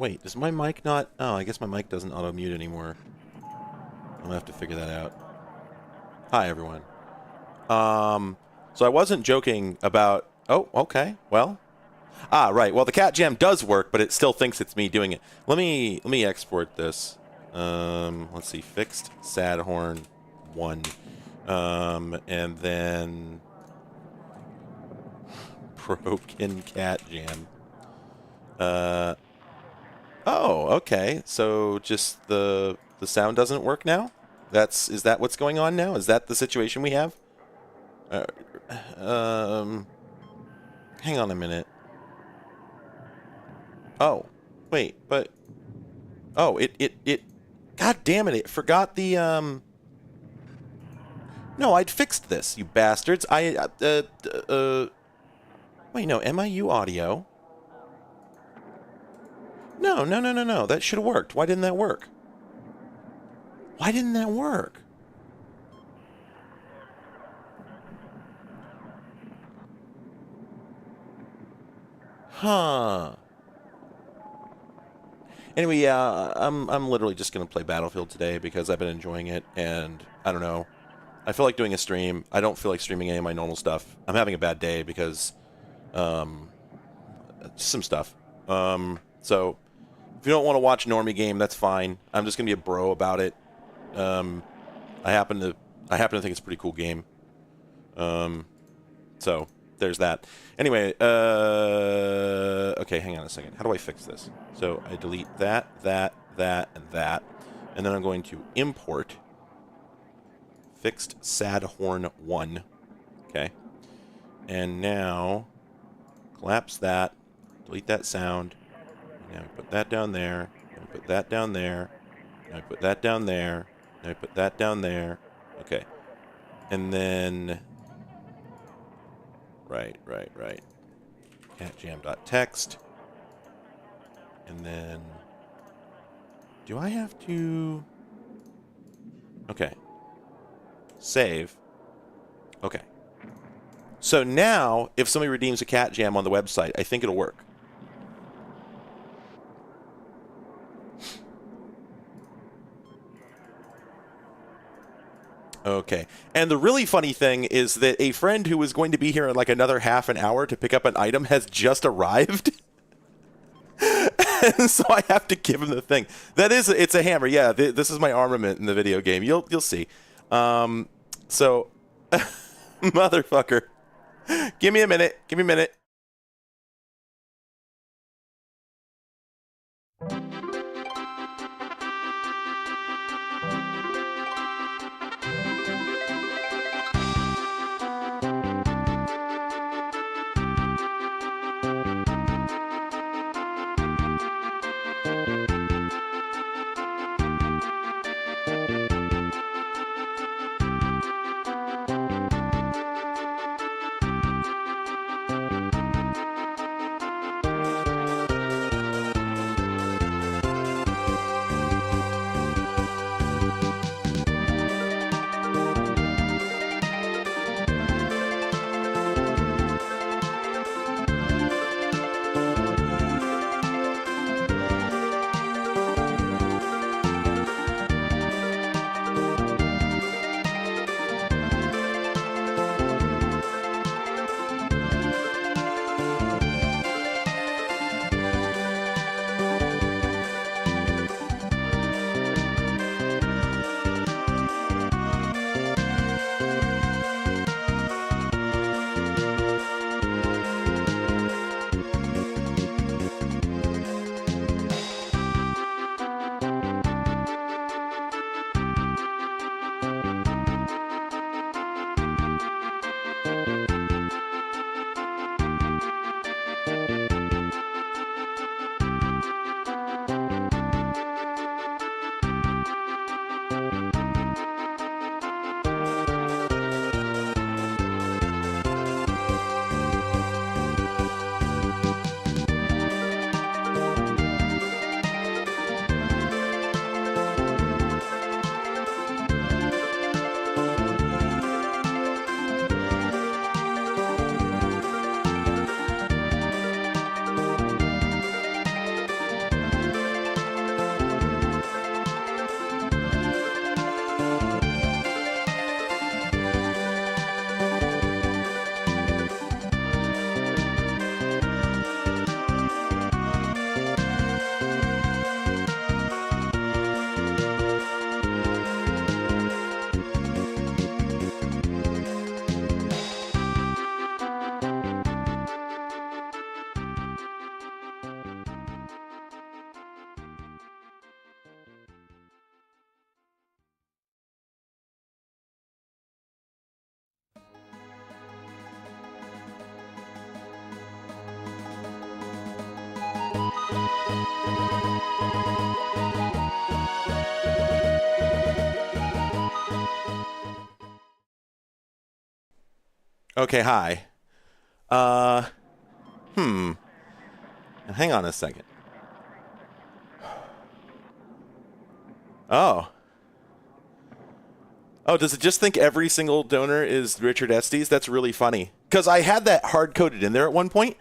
Wait, does my mic not... Oh, I guess my mic doesn't auto-mute anymore. I'm gonna have to figure that out. Hi, everyone. So I wasn't joking about... Oh, okay. Well... Ah, right. Well, the cat jam does work, but it still thinks it's me doing it. Let me export this. Let's see. Fixed Sadhorn 1. And then... Broken cat jam. Oh, okay. So just the sound doesn't work now? Is that what's going on now? Is that the situation we have? Uh, um, hang on a minute. Oh, wait, but oh, it God damn it, it forgot the No, I'd fixed this, you bastards. Wait, no, MIU audio. No, no, no, no, no. That should have worked. Why didn't that work? Why didn't that work? Huh. Anyway, yeah, I'm literally just gonna play Battlefield today because I've been enjoying it, and I don't know. I feel like doing a stream. I don't feel like streaming any of my normal stuff. I'm having a bad day because, some stuff. So if you don't want to watch Normie Game, that's fine. I'm just gonna be a bro about it. I happen to think it's a pretty cool game. So there's that. Anyway, okay, hang on a second. How do I fix this? So I delete that, and that, and then I'm going to import fixed Sadhorn 1. Okay. And now collapse that, delete that sound. Now I put that down there. Now I put that down there. Now I put that down there. Now I put that down there. Okay. And then right. Catjam.txt. And then do I have to... Okay. Save. Okay. So now, if somebody redeems a cat jam on the website, I think it'll work. Okay. And the really funny thing is that a friend who was going to be here in like another half an hour to pick up an item has just arrived. And so I have to give him the thing. It's a hammer. Yeah, this is my armament in the video game. You'll see. So, motherfucker. Give me a minute. Give me a minute. Okay, hi. Now hang on a second. Oh. Oh, does it just think every single donor is Richard Estes? That's really funny. Because I had that hard-coded in there at one point.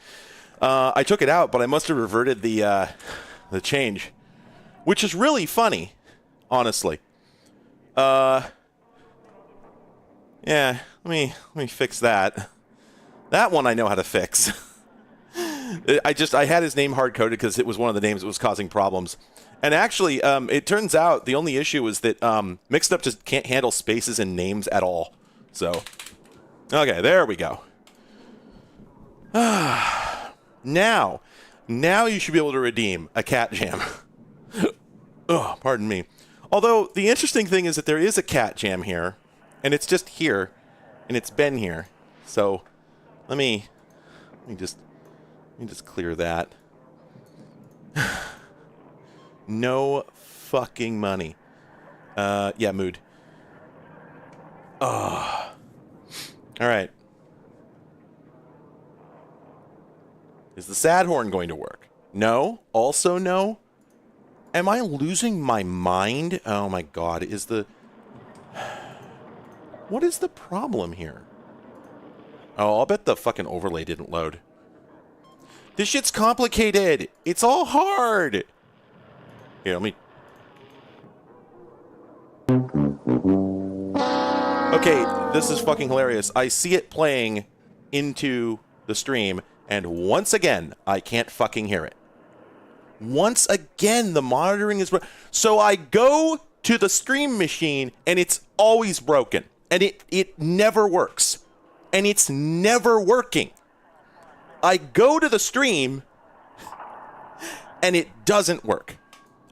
I took it out, but I must have reverted the change. Which is really funny, honestly. Yeah, let me fix that. That one I know how to fix. I had his name hard-coded because it was one of the names that was causing problems. And actually, it turns out the only issue is that Mixed Up just can't handle spaces and names at all. So, okay, there we go. Now you should be able to redeem a cat jam. Oh, pardon me. Although, the interesting thing is that there is a cat jam here, and it's just here, and it's been here. So, let me just clear that. No fucking money. Yeah, mood. Oh. All right. Is the sad horn going to work? No. Also no. Am I losing my mind? Oh my god. What is the problem here? Oh, I'll bet the fucking overlay didn't load. This shit's complicated. It's all hard. Here, let me... Okay, this is fucking hilarious. I see it playing into the stream, and once again, I can't fucking hear it. Once again, the monitoring is... So I go to the stream machine, and it's always broken. And it never works. And it's never working. I go to the stream, and it doesn't work.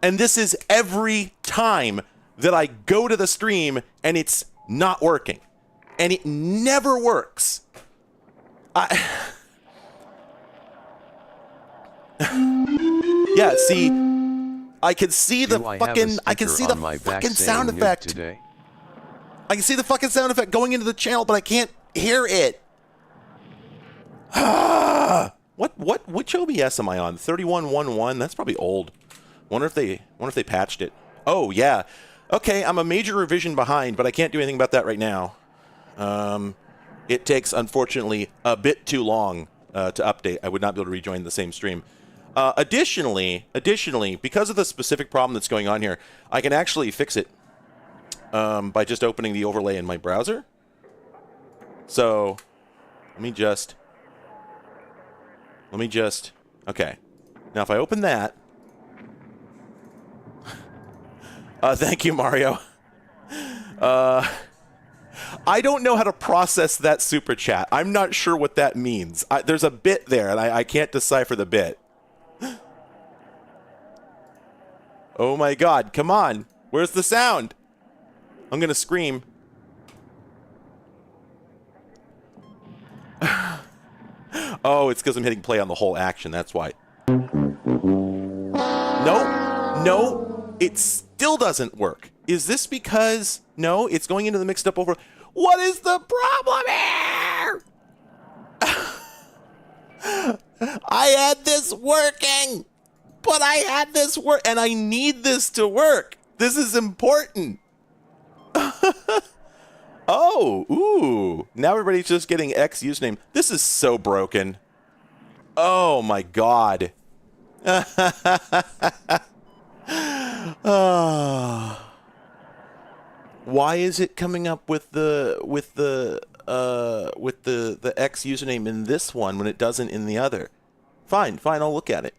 And this is every time that I go to the stream and it's not working. And it never works. Yeah, see, I can see the fucking sound effect. Today? I can see the fucking sound effect going into the channel, but I can't hear it. Which OBS am I on? 31.1.1? That's probably old. Wonder if they patched it. Oh yeah. Okay, I'm a major revision behind, but I can't do anything about that right now. It takes, unfortunately, a bit too long to update. I would not be able to rejoin the same stream. Additionally, because of the specific problem that's going on here, I can actually fix it by just opening the overlay in my browser. So, let me just... Okay. Now, if I open that... thank you, Mario. I don't know how to process that super chat. I'm not sure what that means. There's a bit there, and I can't decipher the bit. Oh my god, come on. Where's the sound? I'm gonna scream. Oh, it's because I'm hitting play on the whole action, that's why. No, it still doesn't work. Is this because... No, it's going into the mixed up over... What is the problem here? I had this working, but I had this work, and I need this to work. This is important. Oh, ooh. Now everybody's just getting X username. This is so broken. Oh my god. Why is it coming up with the X username in this one when it doesn't in the other? Fine, I'll look at it.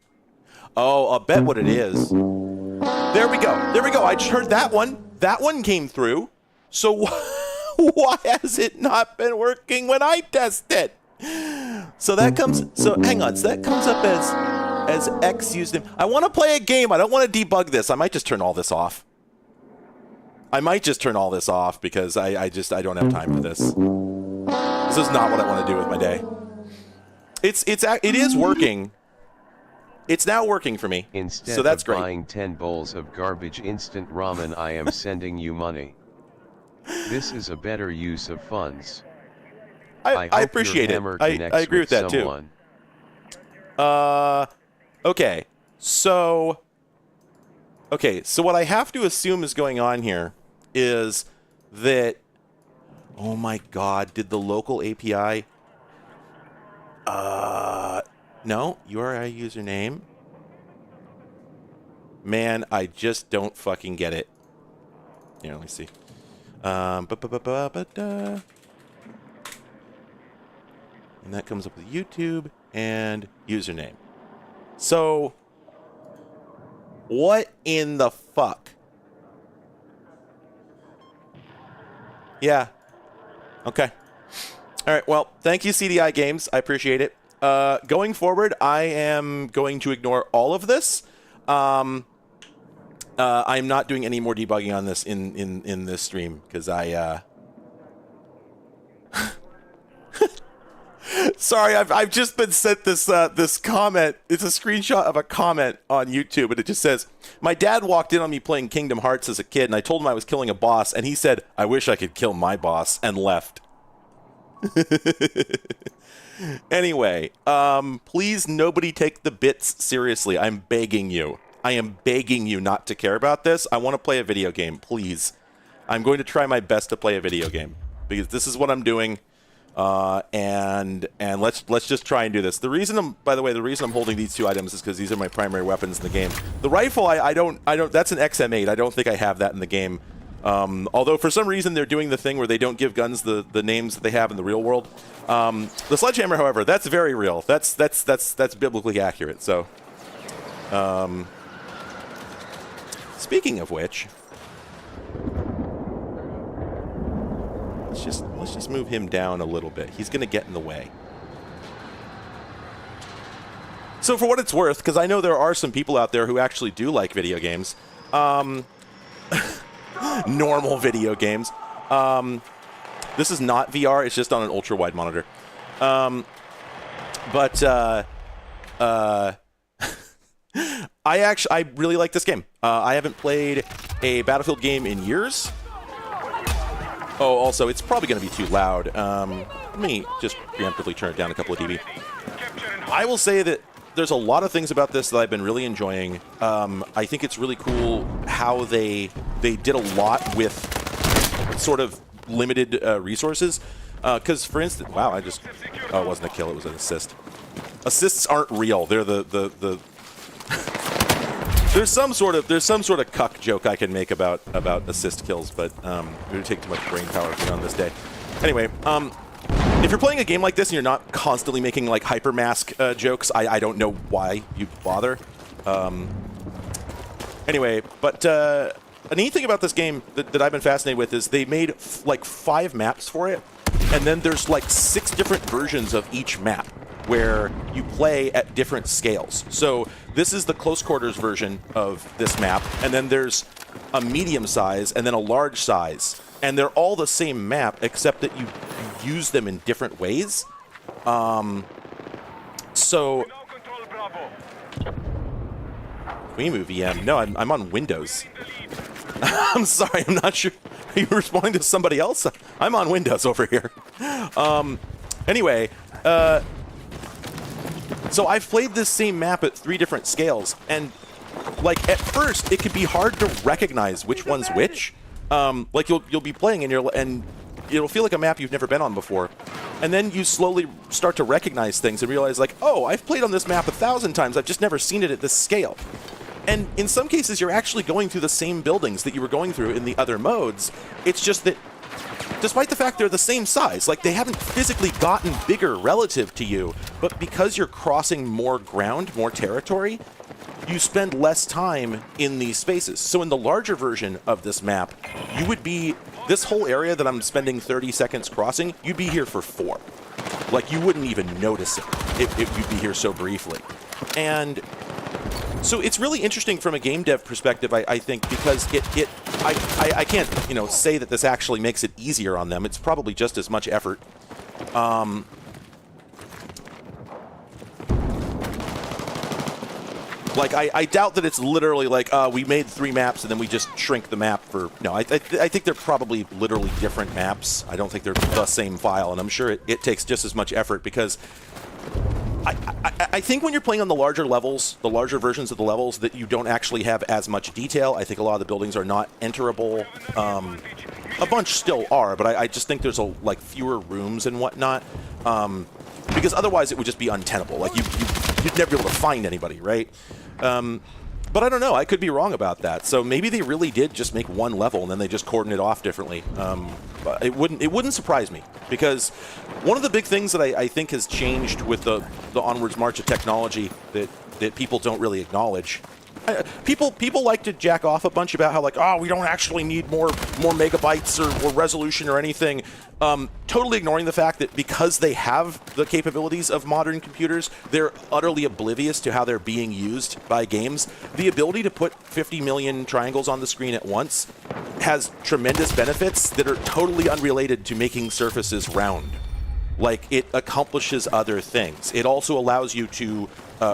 Oh, I'll bet what it is. There we go. I just heard that one. That one came through. So why has it not been working when I test it? So that comes. So hang on. So that comes up as X username. I want to play a game. I don't want to debug this. I might just turn all this off. Because I don't have time for this. This is not what I want to do with my day. It is working. It's now working for me. Instead so that's of great. buying 10 bowls of garbage instant ramen, I am sending you money. This is a better use of funds. I appreciate it. I agree with that someone. too. Okay. So what I have to assume is going on here is that, oh my God, did the local API, no, URI username. Man, I just don't fucking get it. Here, let me see. And that comes up with YouTube and username. So, what in the fuck? Yeah. Okay. All right, well, thank you, CDI Games. I appreciate it. Going forward, I am going to ignore all of this. I'm not doing any more debugging on this in this stream because I sorry, I've just been sent this this comment. It's a screenshot of a comment on YouTube, and it just says, "My dad walked in on me playing Kingdom Hearts as a kid, and I told him I was killing a boss, and he said, 'I wish I could kill my boss,' and left." Anyway, please nobody take the bits seriously. I'm begging you. I am begging you not to care about this. I want to play a video game, please. I'm going to try my best to play a video game because this is what I'm doing. And let's just try and do this. By the way, the reason I'm holding these two items is because these are my primary weapons in the game. The rifle, I don't. That's an XM8. I don't think I have that in the game. Although for some reason they're doing the thing where they don't give guns the names that they have in the real world. The sledgehammer, however, that's very real. That's biblically accurate. So, speaking of which, let's just move him down a little bit. He's going to get in the way. So for what it's worth, because I know there are some people out there who actually do like video games, normal video games. This is not VR. It's just on an ultra-wide monitor. I really like this game. I haven't played a Battlefield game in years. Oh, also, it's probably going to be too loud. Let me just preemptively turn it down a couple of dB. I will say that there's a lot of things about this that I've been really enjoying. I think it's really cool how they did a lot with sort of limited resources. Because, for instance, wow, it wasn't a kill, it was an assist. Assists aren't real. They're the There's some sort of cuck joke I can make about assist kills, but it would take too much brain power for me on this day. Anyway, if you're playing a game like this and you're not constantly making like hypermask jokes, I don't know why you bother. Anyway, but a neat thing about this game that I've been fascinated with is they made like 5 maps for it, and then there's like 6 different versions of each map where you play at different scales. So this is the close quarters version of this map, and then there's a medium size and then a large size. And they're all the same map, except that you use them in different ways. So... Quemu VM? No, I'm on Windows. I'm sorry, I'm not sure. Are you responding to somebody else? I'm on Windows over here. Anyway, so I've played this same map at 3 different scales, and like at first it could be hard to recognize which one's which. Like you'll be playing and it'll feel like a map you've never been on before, and then you slowly start to recognize things and realize like, oh, I've played on this map 1,000 times. I've just never seen it at this scale. And in some cases, you're actually going through the same buildings that you were going through in the other modes. It's just that, despite the fact they're the same size, like they haven't physically gotten bigger relative to you, but because you're crossing more ground, more territory, you spend less time in these spaces. So in the larger version of this map, you would be, this whole area that I'm spending 30 seconds crossing, you'd be here for 4. Like you wouldn't even notice it if you'd be here so briefly. And so it's really interesting from a game dev perspective, I think, because I can't, say that this actually makes it easier on them. It's probably just as much effort. Like, I doubt that it's literally like, we made 3 maps and then we just shrink the map for... No, I think they're probably literally different maps. I don't think they're the same file, and I'm sure it takes just as much effort because... I think when you're playing on the larger levels, the larger versions of the levels, that you don't actually have as much detail. I think a lot of the buildings are not enterable. A bunch still are, but I just think there's like fewer rooms and whatnot. Because otherwise it would just be untenable. Like you'd never be able to find anybody, right? But I don't know. I could be wrong about that. So maybe they really did just make one level and then they just cordon it off differently. But it wouldn't surprise me, because one of the big things that I think has changed with the onwards march of technology that people don't really acknowledge. People like to jack off a bunch about how, like, oh, we don't actually need more megabytes or resolution or anything. Totally ignoring the fact that because they have the capabilities of modern computers, they're utterly oblivious to how they're being used by games. The ability to put 50 million triangles on the screen at once has tremendous benefits that are totally unrelated to making surfaces round. Like, it accomplishes other things. It also allows you to,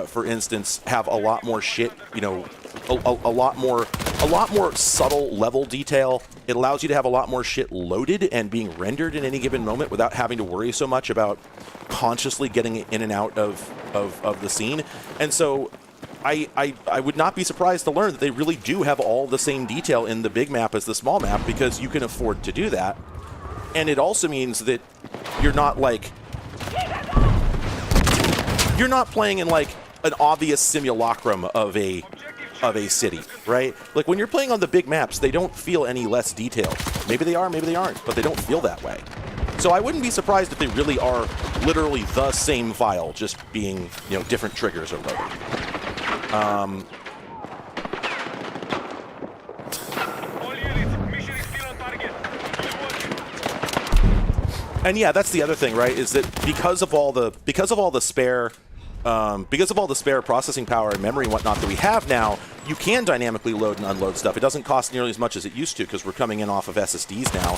for instance, have a lot more shit, you know, a lot more subtle level detail. It allows you to have a lot more shit loaded and being rendered in any given moment without having to worry so much about consciously getting in and out of the scene. And so I would not be surprised to learn that they really do have all the same detail in the big map as the small map, because you can afford to do that. And it also means that you're not like... You're not playing in like an obvious simulacrum of a city, right? Like when you're playing on the big maps, they don't feel any less detailed. Maybe they are, maybe they aren't, but they don't feel that way. So I wouldn't be surprised if they really are literally the same file, just being, you know, different triggers are loaded. And yeah, that's the other thing, right? Is that because of all the spare processing power and memory and whatnot that we have now, you can dynamically load and unload stuff. It doesn't cost nearly as much as it used to, because we're coming in off of SSDs now.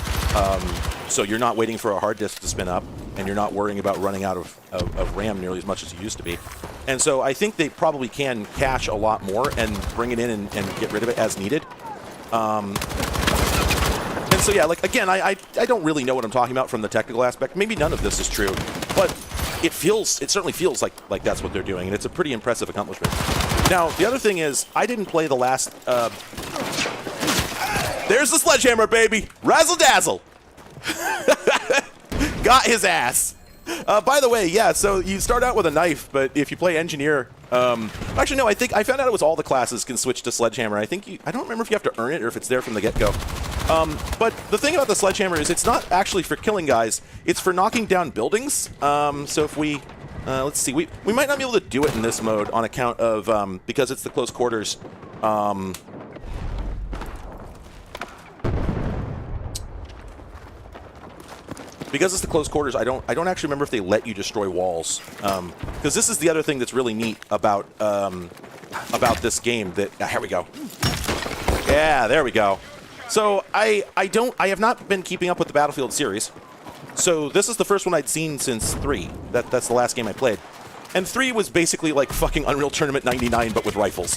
So you're not waiting for a hard disk to spin up, and you're not worrying about running out of RAM nearly as much as you used to be. And so I think they probably can cache a lot more and bring it in and get rid of it as needed. And so yeah, like again, I don't really know what I'm talking about from the technical aspect. Maybe none of this is true, but it certainly feels like that's what they're doing, and it's a pretty impressive accomplishment. Now, the other thing is, I didn't play the last... There's the sledgehammer, baby! Razzle dazzle! Got his ass! By the way, yeah, so you start out with a knife, but if you play engineer... actually, no, I think I found out it was all the classes can switch to sledgehammer. I don't remember if you have to earn it or if it's there from the get-go. But the thing about the sledgehammer is it's not actually for killing guys. It's for knocking down buildings. So if we... let's see. We might not be able to do it in this mode on account of... because it's the close quarters. Because it's the close quarters, I don't actually remember if they let you destroy walls. Because this is the other thing that's really neat about this game. That here we go. Yeah, there we go. So I have not been keeping up with the Battlefield series. So this is the first one I'd seen since 3. That's the last game I played. And 3 was basically like fucking Unreal Tournament 99, but with rifles.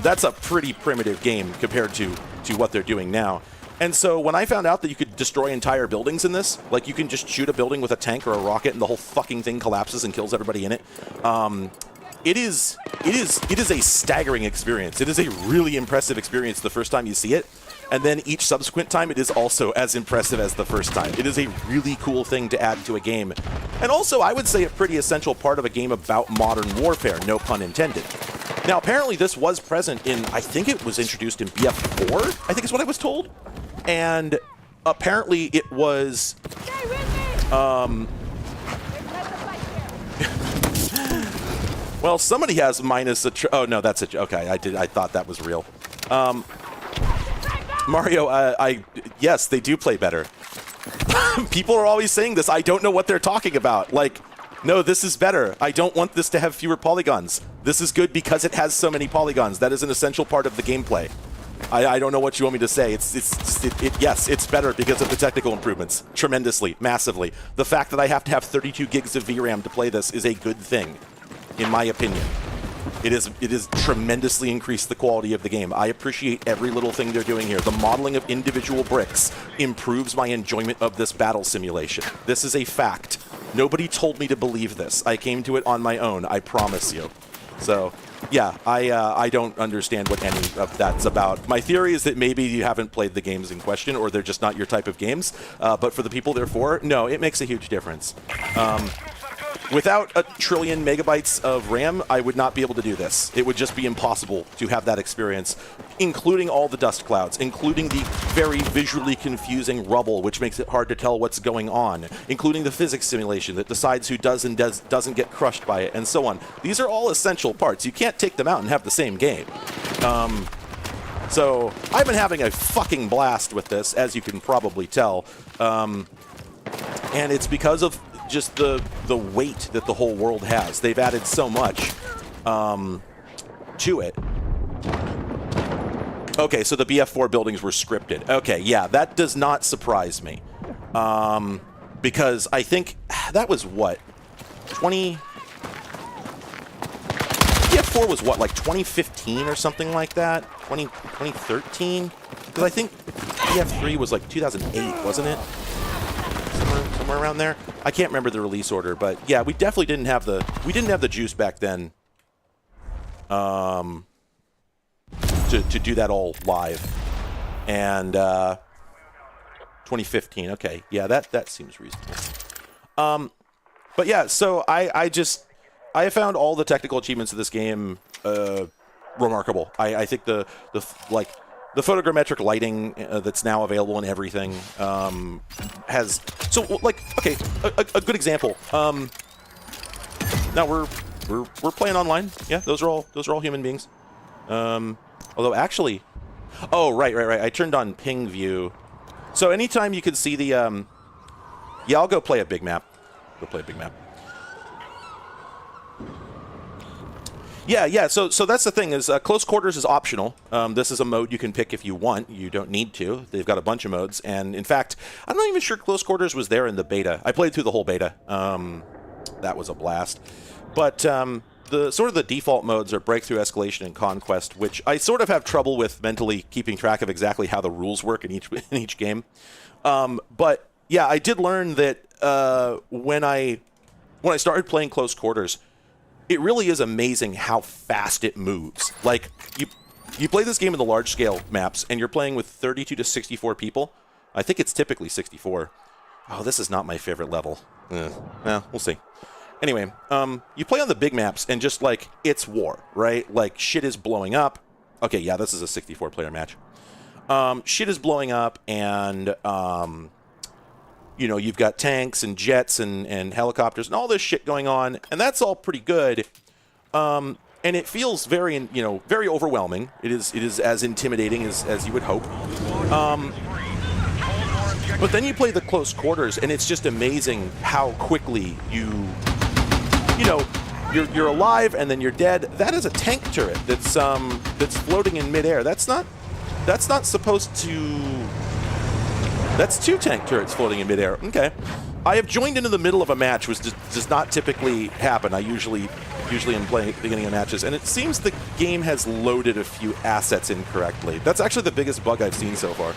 That's a pretty primitive game compared to what they're doing now. And so when I found out that you could destroy entire buildings in this, like you can just shoot a building with a tank or a rocket and the whole fucking thing collapses and kills everybody in it, it is a staggering experience. It is a really impressive experience the first time you see it. And then each subsequent time, it is also as impressive as the first time. It is a really cool thing to add to a game. And also, I would say a pretty essential part of a game about modern warfare, no pun intended. Now, apparently this was present in, I think it was introduced in BF4, I think is what I was told. And apparently it was... well, somebody has minus a... oh, no, that's a... okay, I thought that was real. Mario, yes, they do play better. People are always saying this. I don't know what they're talking about. Like, no, this is better. I don't want this to have fewer polygons. This is good because it has so many polygons. That is an essential part of the gameplay. I don't know what you want me to say. Yes, it's better because of the technical improvements. Tremendously, massively. The fact that I have to have 32 gigs of VRAM to play this is a good thing, in my opinion. It is tremendously increased the quality of the game. I appreciate every little thing they're doing here. The modeling of individual bricks improves my enjoyment of this battle simulation. This is a fact. Nobody told me to believe this. I came to it on my own, I promise you. So, yeah, I don't understand what any of that's about. My theory is that maybe you haven't played the games in question, or they're just not your type of games. But for the people they're for, no, it makes a huge difference. Without a trillion megabytes of RAM, I would not be able to do this. It would just be impossible to have that experience, including all the dust clouds, including the very visually confusing rubble, which makes it hard to tell what's going on, including the physics simulation that decides who does and doesn't get crushed by it, and so on. These are all essential parts. You can't take them out and have the same game. So I've been having a fucking blast with this, as you can probably tell. And it's because of just the weight that the whole world has. They've added so much to it. Okay, so the BF4 buildings were scripted. Okay, yeah, that does not surprise me. Because I think that was what? BF4 was what, like 2015 or something like that? 2013? Because I think BF3 was like 2008, wasn't it? Somewhere around there. I can't remember the release order, but yeah, we definitely didn't have the juice back then to do that all live. And 2015. Okay, yeah, that seems reasonable. But yeah, so I have found all the technical achievements of this game remarkable. I think the photogrammetric lighting that's now available in everything has... So, like, okay, a good example. Now we're playing online. Yeah, those are all human beings. Although, actually... Oh, right. I turned on ping view. So anytime you can see the... Yeah, I'll go play a big map. Yeah, so that's the thing, is close quarters is optional. This is a mode you can pick if you want. You don't need to. They've got a bunch of modes, and in fact, I'm not even sure close quarters was there in the beta. I played through the whole beta. That was a blast. But the sort of the default modes are Breakthrough, Escalation, and Conquest, which I sort of have trouble with mentally keeping track of exactly how the rules work in each game. But yeah, I did learn that when I started playing close quarters, it really is amazing how fast it moves. Like, you play this game in the large-scale maps, and you're playing with 32 to 64 people. I think it's typically 64. Oh, this is not my favorite level. Well, we'll see. Anyway, you play on the big maps, and just, like, it's war, right? Like, shit is blowing up. Okay, yeah, this is a 64-player match. Shit is blowing up, and... you know, you've got tanks and jets and helicopters and all this shit going on, and that's all pretty good. And it feels very, very overwhelming. It is as intimidating as you would hope. But then you play the close quarters, and it's just amazing how quickly you're alive and then you're dead. That is a tank turret that's floating in midair. That's not supposed to. That's 2 tank turrets floating in midair. Okay. I have joined into the middle of a match, which does not typically happen. I usually am playing at the beginning of matches, and it seems the game has loaded a few assets incorrectly. That's actually the biggest bug I've seen so far.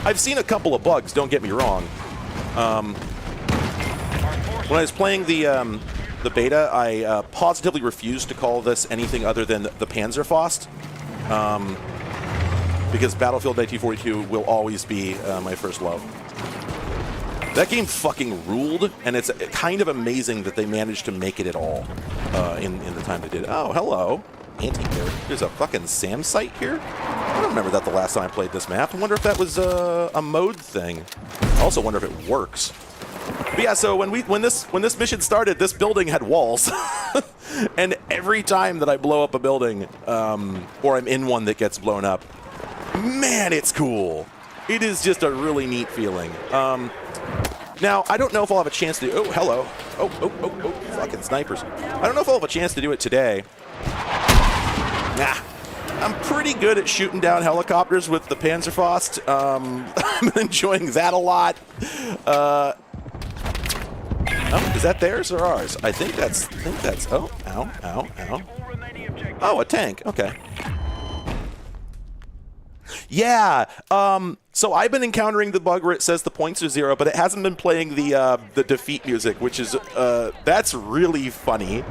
I've seen a couple of bugs, don't get me wrong. When I was playing the beta, I positively refused to call this anything other than the Panzerfaust. Because Battlefield 1942 will always be my first love. That game fucking ruled, and it's kind of amazing that they managed to make it at all in the time they did. Oh, hello. Anti-air. There's a fucking SAM site here? I don't remember that the last time I played this map. I wonder if that was a mode thing. I also wonder if it works. But yeah, so when this mission started, this building had walls. And every time that I blow up a building, or I'm in one that gets blown up, man, it's cool. It is just a really neat feeling. Now, I don't know if I'll have a chance to... Oh, hello. Oh, fucking snipers. I don't know if I'll have a chance to do it today. Nah. I'm pretty good at shooting down helicopters with the Panzerfaust. I'm enjoying that a lot. Oh, is that theirs or ours? I think that's... Oh, ow. Oh, a tank. Okay. Yeah. So I've been encountering the bug where it says the points are 0, but it hasn't been playing the defeat music, which is that's really funny.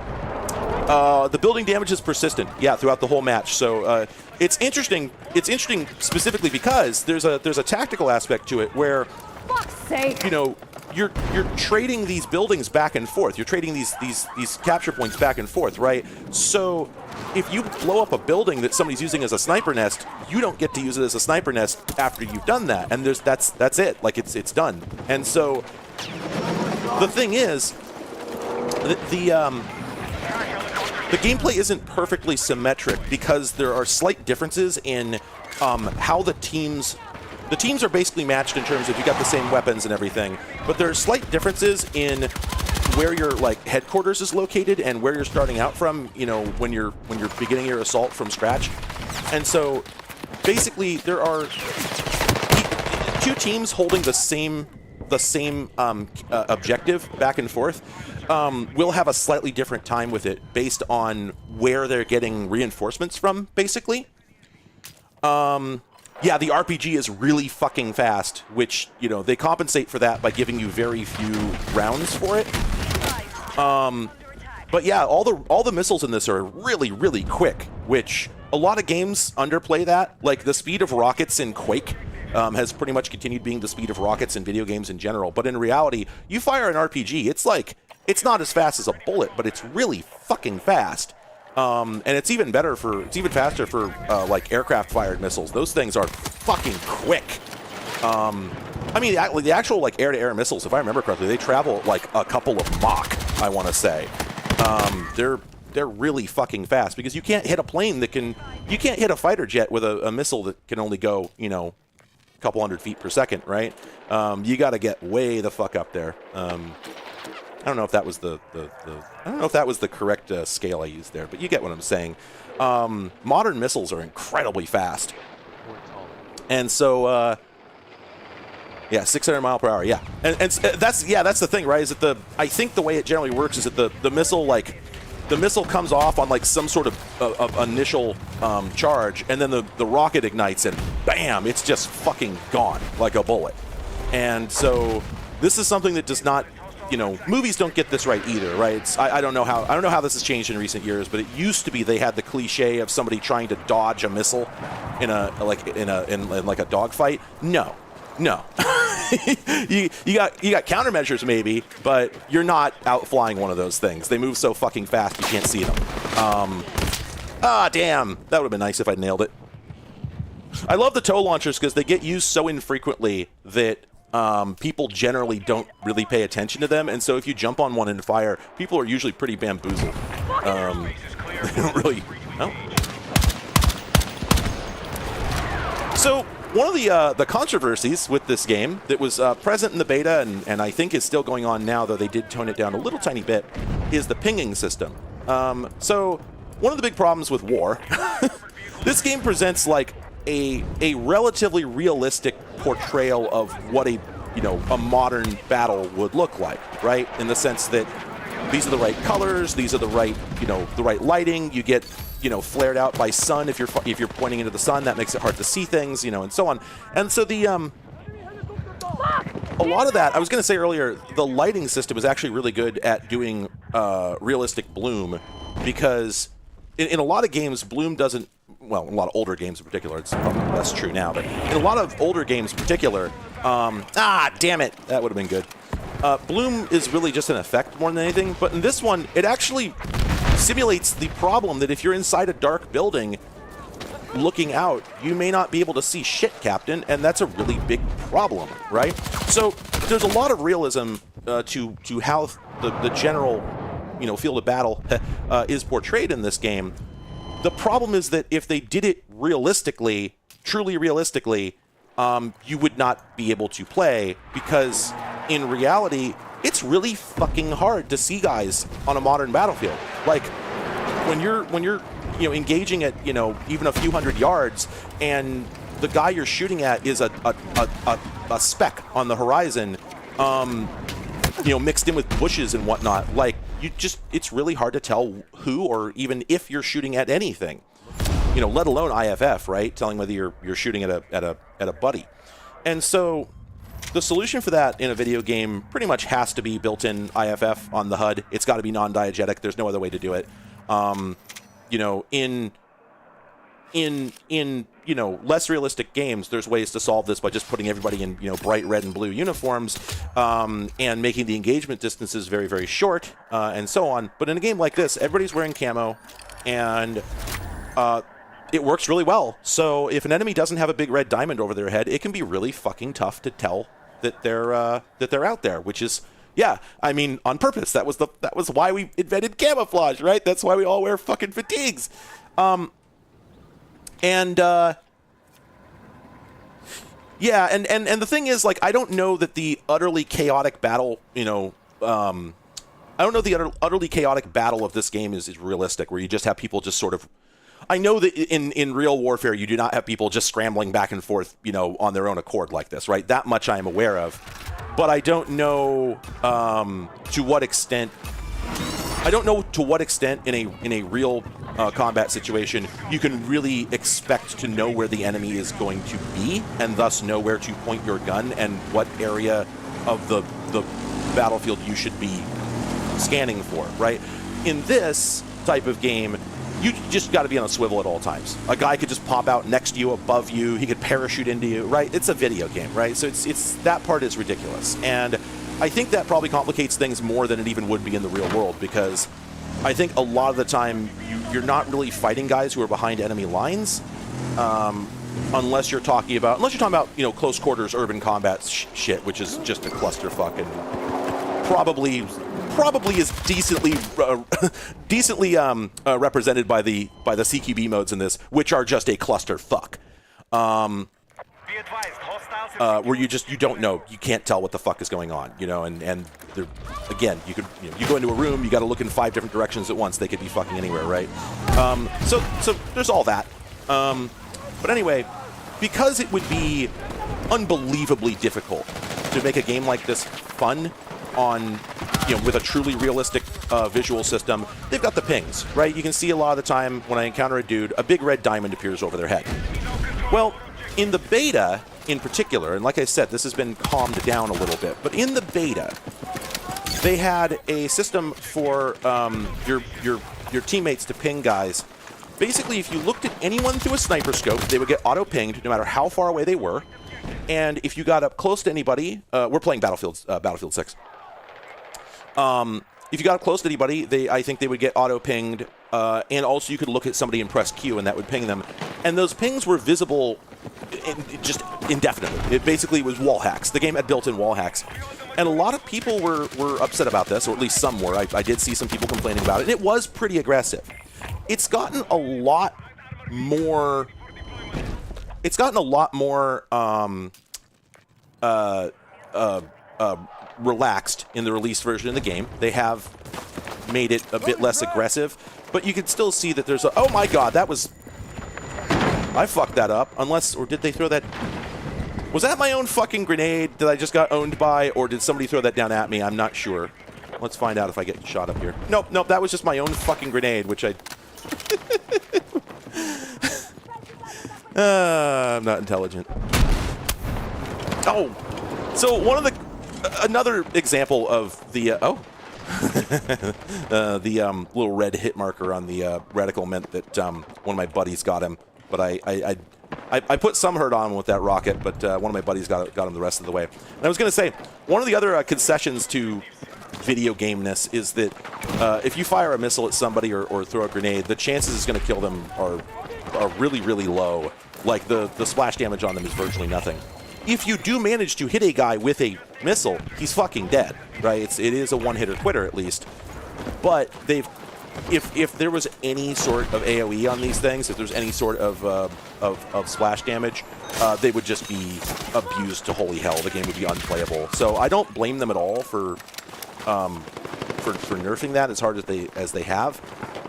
The building damage is persistent, yeah, throughout the whole match. So it's interesting. It's interesting specifically because there's a tactical aspect to it where, Fuck's sake. you know, you're trading these buildings back and forth. You're trading these capture points back and forth, right? So if you blow up a building that somebody's using as a sniper nest, you don't get to use it as a sniper nest after you've done that. And that's it. Like it's done. And so the thing is, the gameplay isn't perfectly symmetric because there are slight differences in how the teams are basically matched in terms of you got the same weapons and everything, but there are slight differences in where your like headquarters is located and where you're starting out from, you know, when you're beginning your assault from scratch. And so basically there are two teams holding the same objective back and forth. Will have a slightly different time with it based on where they're getting reinforcements from, basically. Yeah, the RPG is really fucking fast, which, you know, they compensate for that by giving you very few rounds for it. But yeah, all the missiles in this are really, really quick, which a lot of games underplay that. Like the speed of rockets in Quake has pretty much continued being the speed of rockets in video games in general. But in reality, you fire an RPG, it's not as fast as a bullet, but it's really fucking fast. And it's even faster for like aircraft-fired missiles. Those things are fucking quick. I mean, the actual like air-to-air missiles, if I remember correctly, they travel like a couple of Mach, I want to say. They're really fucking fast because you can't hit a plane you can't hit a fighter jet with a missile that can only go, you know, a couple hundred feet per second, right? You got to get way the fuck up there. I don't know if that was the correct scale I used there, but you get what I'm saying. Modern missiles are incredibly fast, and so yeah, 600 mile per hour, yeah, and that's the thing, right? Is that I think the way it generally works is that the missile comes off on like some sort of initial charge, and then the rocket ignites and bam, it's just fucking gone like a bullet. And so this is something that does not. You know, movies don't get this right either, right? I don't know how this has changed in recent years, but it used to be they had the cliche of somebody trying to dodge a missile in like a dogfight. No. you got countermeasures maybe, but you're not outflying one of those things. They move so fucking fast you can't see them. Damn, that would have been nice if I nailed it. I love the tow launchers because they get used so infrequently that people generally don't really pay attention to them, and so if you jump on one and fire, people are usually pretty bamboozled. They don't really. No. So one of the controversies with this game that was present in the beta and I think is still going on now, though they did tone it down a little tiny bit, is the pinging system. So one of the big problems with War, this game presents like a relatively realistic portrayal of what a modern battle would look like, right? In the sense that these are the right colors, these are the right lighting. You get flared out by sun if you're pointing into the sun, that makes it hard to see things, and so on. And so a lot of that, I was going to say earlier, the lighting system is actually really good at doing realistic bloom, because in a lot of games, bloom doesn't. Well, in a lot of older games in particular, it's probably less true now, but in a lot of older games in particular, damn it, that would have been good. Bloom is really just an effect more than anything, but in this one, it actually simulates the problem that if you're inside a dark building looking out, you may not be able to see shit, Captain, and that's a really big problem, right? So there's a lot of realism to how the general field of battle is portrayed in this game. The problem is that if they did it realistically, truly realistically, you would not be able to play, because in reality, it's really fucking hard to see guys on a modern battlefield. Like when you're engaging at even a few hundred yards, and the guy you're shooting at is a speck on the horizon, mixed in with bushes and whatnot. Like, it's really hard to tell who or even if you're shooting at anything, you know, let alone IFF, right? Telling whether you're shooting at a buddy. And so the solution for that in a video game pretty much has to be built-in IFF on the HUD. It's got to be non-diegetic. There's no other way to do it. You know, in you know, less realistic games, there's ways to solve this by just putting everybody in, you know, bright red and blue uniforms, and making the engagement distances very, very short, and so on. But in a game like this, everybody's wearing camo, and it works really well. So if an enemy doesn't have a big red diamond over their head, it can be really fucking tough to tell that they're out there, which is, yeah, I mean, on purpose. That was why we invented camouflage, right? That's why we all wear fucking fatigues. Yeah, and the thing is, like, I don't know that the utterly chaotic battle, you know, I don't know the utterly chaotic battle of this game is realistic, where you just have people just sort of, I know that in real warfare, you do not have people just scrambling back and forth, you know, on their own accord like this, right? That much I am aware of. But I don't know to what extent in a real combat situation you can really expect to know where the enemy is going to be, and thus know where to point your gun and what area of the battlefield you should be scanning for, right? In this type of game, you just got to be on a swivel at all times. A guy could just pop out next to you, above you. He could parachute into you, right? It's a video game, right? So it's that part is ridiculous. And I think that probably complicates things more than it even would be in the real world, because I think a lot of the time you're not really fighting guys who are behind enemy lines, unless you're talking about, you know, close quarters urban combat shit, which is just a clusterfuck and probably is decently represented by the CQB modes in this, which are just a clusterfuck. Where you don't know, you can't tell what the fuck is going on, you know, and again, you go into a room, you got to look in 5 different directions at once. They could be fucking anywhere, right? So there's all that. But anyway, because it would be unbelievably difficult to make a game like this fun on, you know, with a truly realistic visual system, they've got the pings, right? You can see a lot of the time when I encounter a dude, a big red diamond appears over their head. Well, in the beta in particular, and like I said, this has been calmed down a little bit, but in the beta, they had a system for your teammates to ping guys. Basically, if you looked at anyone through a sniper scope, they would get auto-pinged no matter how far away they were. And if you got up close to anybody, we're playing Battlefield 6. If you got up close to anybody, I think they would get auto-pinged, and also you could look at somebody and press Q, and that would ping them. And those pings were visible just indefinitely. It basically was wall hacks. The game had built-in wall hacks. And a lot of people were upset about this, or at least some were. I did see some people complaining about it, and it was pretty aggressive. It's gotten a lot more relaxed in the released version of the game. They have made it a bit less aggressive, but you can still see that there's a, oh my god, I fucked that up. Unless, or did they throw that? Was that my own fucking grenade that I just got owned by, or did somebody throw that down at me? I'm not sure. Let's find out if I get shot up here. Nope, that was just my own fucking grenade, which I... I'm not intelligent. Oh! So another example of the, the little red hit marker on the reticle meant that one of my buddies got him, but I put some hurt on him with that rocket, but one of my buddies got him the rest of the way. And I was going to say, one of the other concessions to video gameness is that if you fire a missile at somebody or throw a grenade, the chances it's going to kill them are really, really low. Like, the splash damage on them is virtually nothing. If you do manage to hit a guy with a missile, he's fucking dead, right? It is a one-hitter quitter, at least. But if there was any sort of AoE on these things, if there's any sort of splash damage, they would just be abused to holy hell. The game would be unplayable. So I don't blame them at all for nerfing that as hard as they have.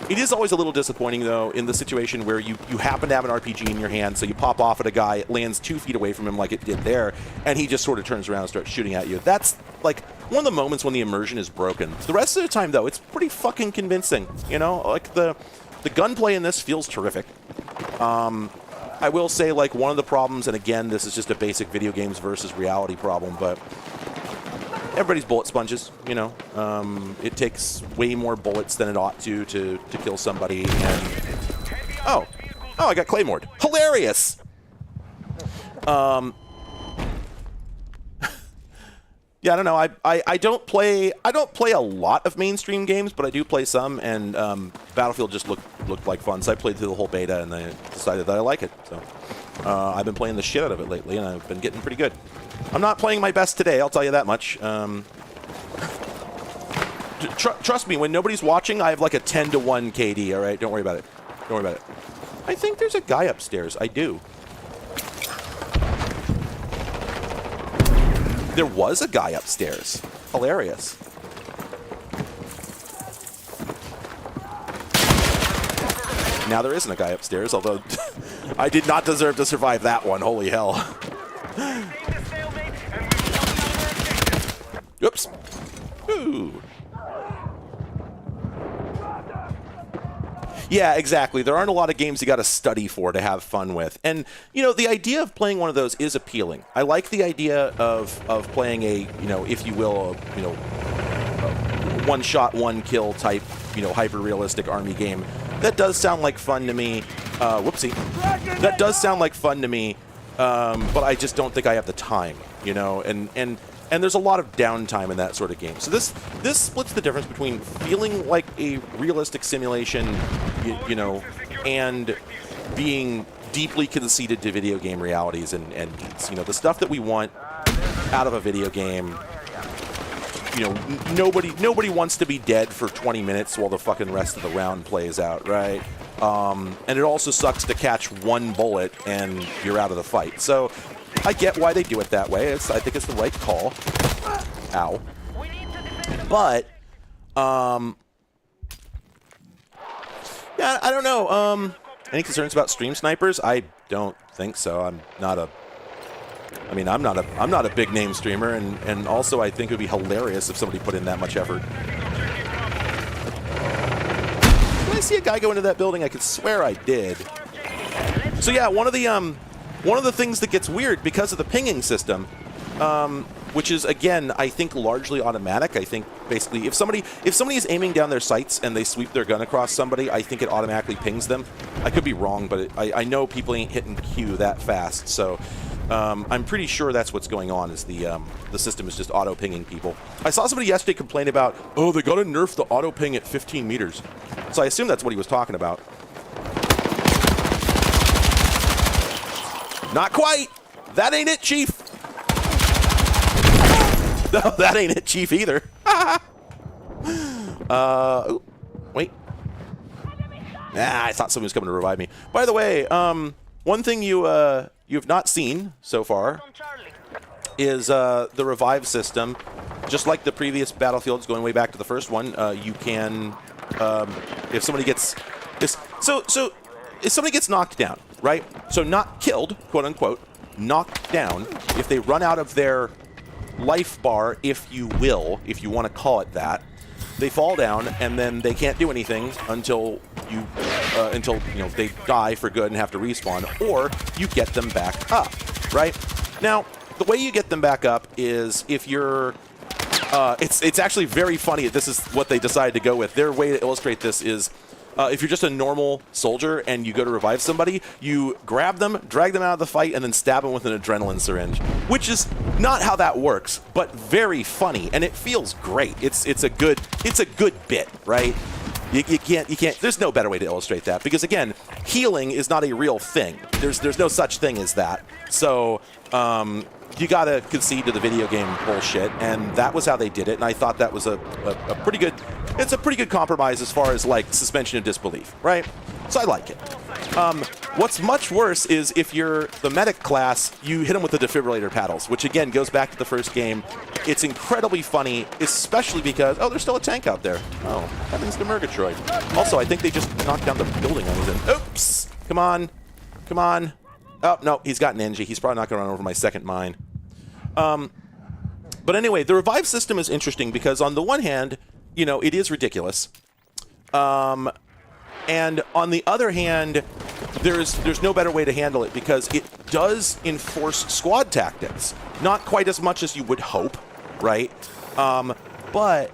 It is always a little disappointing, though, in the situation where you happen to have an RPG in your hand, so you pop off at a guy, it lands 2 feet away from him like it did there, and he just sort of turns around and starts shooting at you. That's, like, one of the moments when the immersion is broken. The rest of the time, though, it's pretty fucking convincing. You know, like the gunplay in this feels terrific. I will say, like, one of the problems, and again, this is just a basic video games versus reality problem, but everybody's bullet sponges, you know. It takes way more bullets than it ought to kill somebody, and... Oh, I got claymored. Hilarious! Yeah, I don't know. I don't play a lot of mainstream games, but I do play some, and Battlefield just looked like fun. So I played through the whole beta, and I decided that I like it. So I've been playing the shit out of it lately, and I've been getting pretty good. I'm not playing my best today, I'll tell you that much. Trust me, when nobody's watching, I have like a 10-to-1 KD. All right, don't worry about it. Don't worry about it. I think there's a guy upstairs. I do. There was a guy upstairs. Hilarious. Now there isn't a guy upstairs, although I did not deserve to survive that one. Holy hell. Oops. Ooh. Yeah, exactly. There aren't a lot of games you got to study for to have fun with. And, you know, the idea of playing one of those is appealing. I like the idea of playing a, you know, if you will, one-shot, one-kill type, you know, hyper-realistic army game. That does sound like fun to me. Whoopsie. That does sound like fun to me, but I just don't think I have the time, you know, and there's a lot of downtime in that sort of game. So this splits the difference between feeling like a realistic simulation, you know, and being deeply conceited to video game realities and you know, the stuff that we want out of a video game. You know, nobody wants to be dead for 20 minutes while the fucking rest of the round plays out, right? And it also sucks to catch one bullet and you're out of the fight. So I get why they do it that way. I think it's the right call. Ow. But, yeah, I don't know. Any concerns about stream snipers? I don't think so. I'm not a big name streamer, and also I think it would be hilarious if somebody put in that much effort. Did I see a guy go into that building? I could swear I did. So yeah, one of the things that gets weird because of the pinging system, which is, again, I think largely automatic. I think basically if somebody is aiming down their sights and they sweep their gun across somebody, I think it automatically pings them. I could be wrong, but I know people ain't hitting Q that fast, so I'm pretty sure that's what's going on. Is the system is just auto pinging people. I saw somebody yesterday complain about, oh, they got to nerf the auto ping at 15 meters. So I assume that's what he was talking about. Not quite. That ain't it, Chief. No, that ain't it, Chief, either. Ooh, wait. I thought someone was coming to revive me. By the way, one thing you've not seen so far is the revive system. Just like the previous Battlefields, going way back to the first one, you can, if somebody gets this, so if somebody gets knocked down, right? So not killed, quote unquote, knocked down. If they run out of their life bar, if you will, if you want to call it that, they fall down and then they can't do anything until you know they die for good and have to respawn, or you get them back up, right? Now, the way you get them back up is if you're it's actually very funny. This is what they decided to go with. Their way to illustrate this is if you're just a normal soldier and you go to revive somebody, you grab them, drag them out of the fight, and then stab them with an adrenaline syringe, which is not how that works, but very funny, and it feels great. It's a good bit, right? You can't. There's no better way to illustrate that, because again, healing is not a real thing. There's no such thing as that. So you gotta concede to the video game bullshit, and that was how they did it. And I thought that was a pretty good. It's a pretty good compromise as far as like suspension of disbelief, right? So I like it. What's much worse is if you're the medic class, you hit them with the defibrillator paddles, which again goes back to the first game. It's incredibly funny, especially because, oh, there's still a tank out there. Oh, heavens to Murgatroyd. Also, I think they just knocked down the building I was in. Oops! Come on. Come on. Oh, no, he's got an NG. He's probably not going to run over my second mine. But But anyway, the revive system is interesting because on the one hand, you know, it is ridiculous. And on the other hand, there's no better way to handle it because it does enforce squad tactics. Not quite as much as you would hope, right? But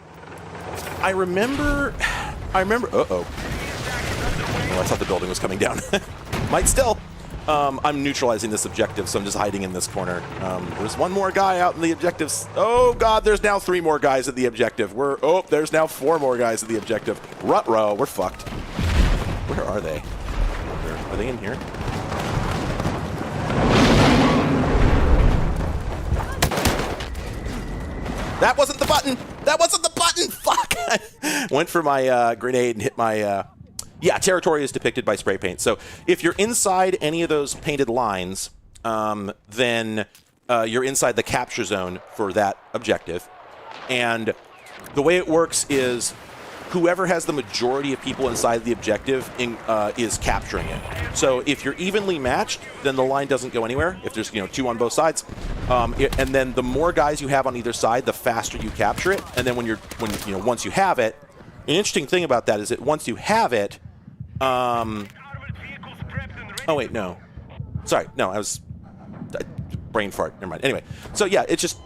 I remember, uh-oh. Oh, I thought the building was coming down. Might still. I'm neutralizing this objective, so I'm just hiding in this corner. There's one more guy out in the objectives. Oh, God, there's now 3 more guys at the objective. There's now 4 more guys at the objective. Ruh-roh, we're fucked. Where are they? Are they in here? That wasn't the button! That wasn't the button! Fuck! Went for my grenade and hit my... Yeah, territory is depicted by spray paint. So if you're inside any of those painted lines, then you're inside the capture zone for that objective. And the way it works is whoever has the majority of people inside the objective is capturing it. So if you're evenly matched, then the line doesn't go anywhere. If there's 2 on both sides, and then the more guys you have on either side, the faster you capture it. And then once you have it, an interesting thing about that is that once you have it, oh wait, no. Sorry, no, I was brain fart. Never mind. Anyway, so yeah, it's just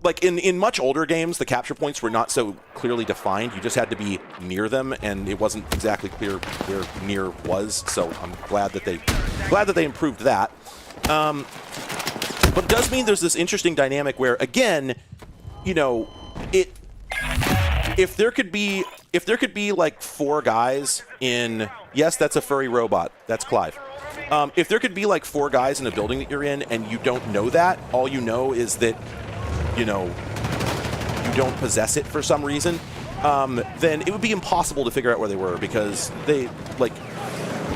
like in much older games, the capture points were not so clearly defined. You just had to be near them, and it wasn't exactly clear where near was. So I'm glad that they improved that. But it does mean there's this interesting dynamic where, again, if there could be like 4 guys in, yes, that's a furry robot. That's Clive. If there could be like 4 guys in a building that you're in and you don't know that, all you know is that, you don't possess it for some reason, then it would be impossible to figure out where they were because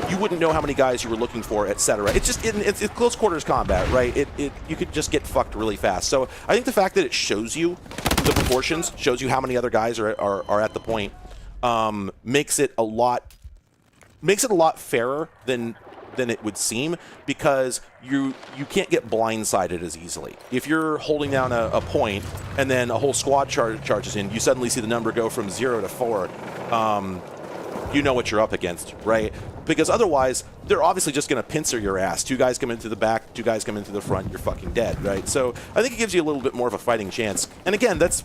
you wouldn't know how many guys you were looking for, etc. It's just it's close quarters combat, right? You could just get fucked really fast. So I think the fact that it shows you the proportions, shows you how many other guys are at the point, makes it a lot fairer than it would seem, because you can't get blindsided as easily. If you're holding down a point and then a whole squad charges in, you suddenly see the number go from 0 to 4. You know what you're up against, right? Because otherwise, they're obviously just going to pincer your ass. 2 guys come into the back, 2 guys come into the front, you're fucking dead, right? So I think it gives you a little bit more of a fighting chance. And again, that's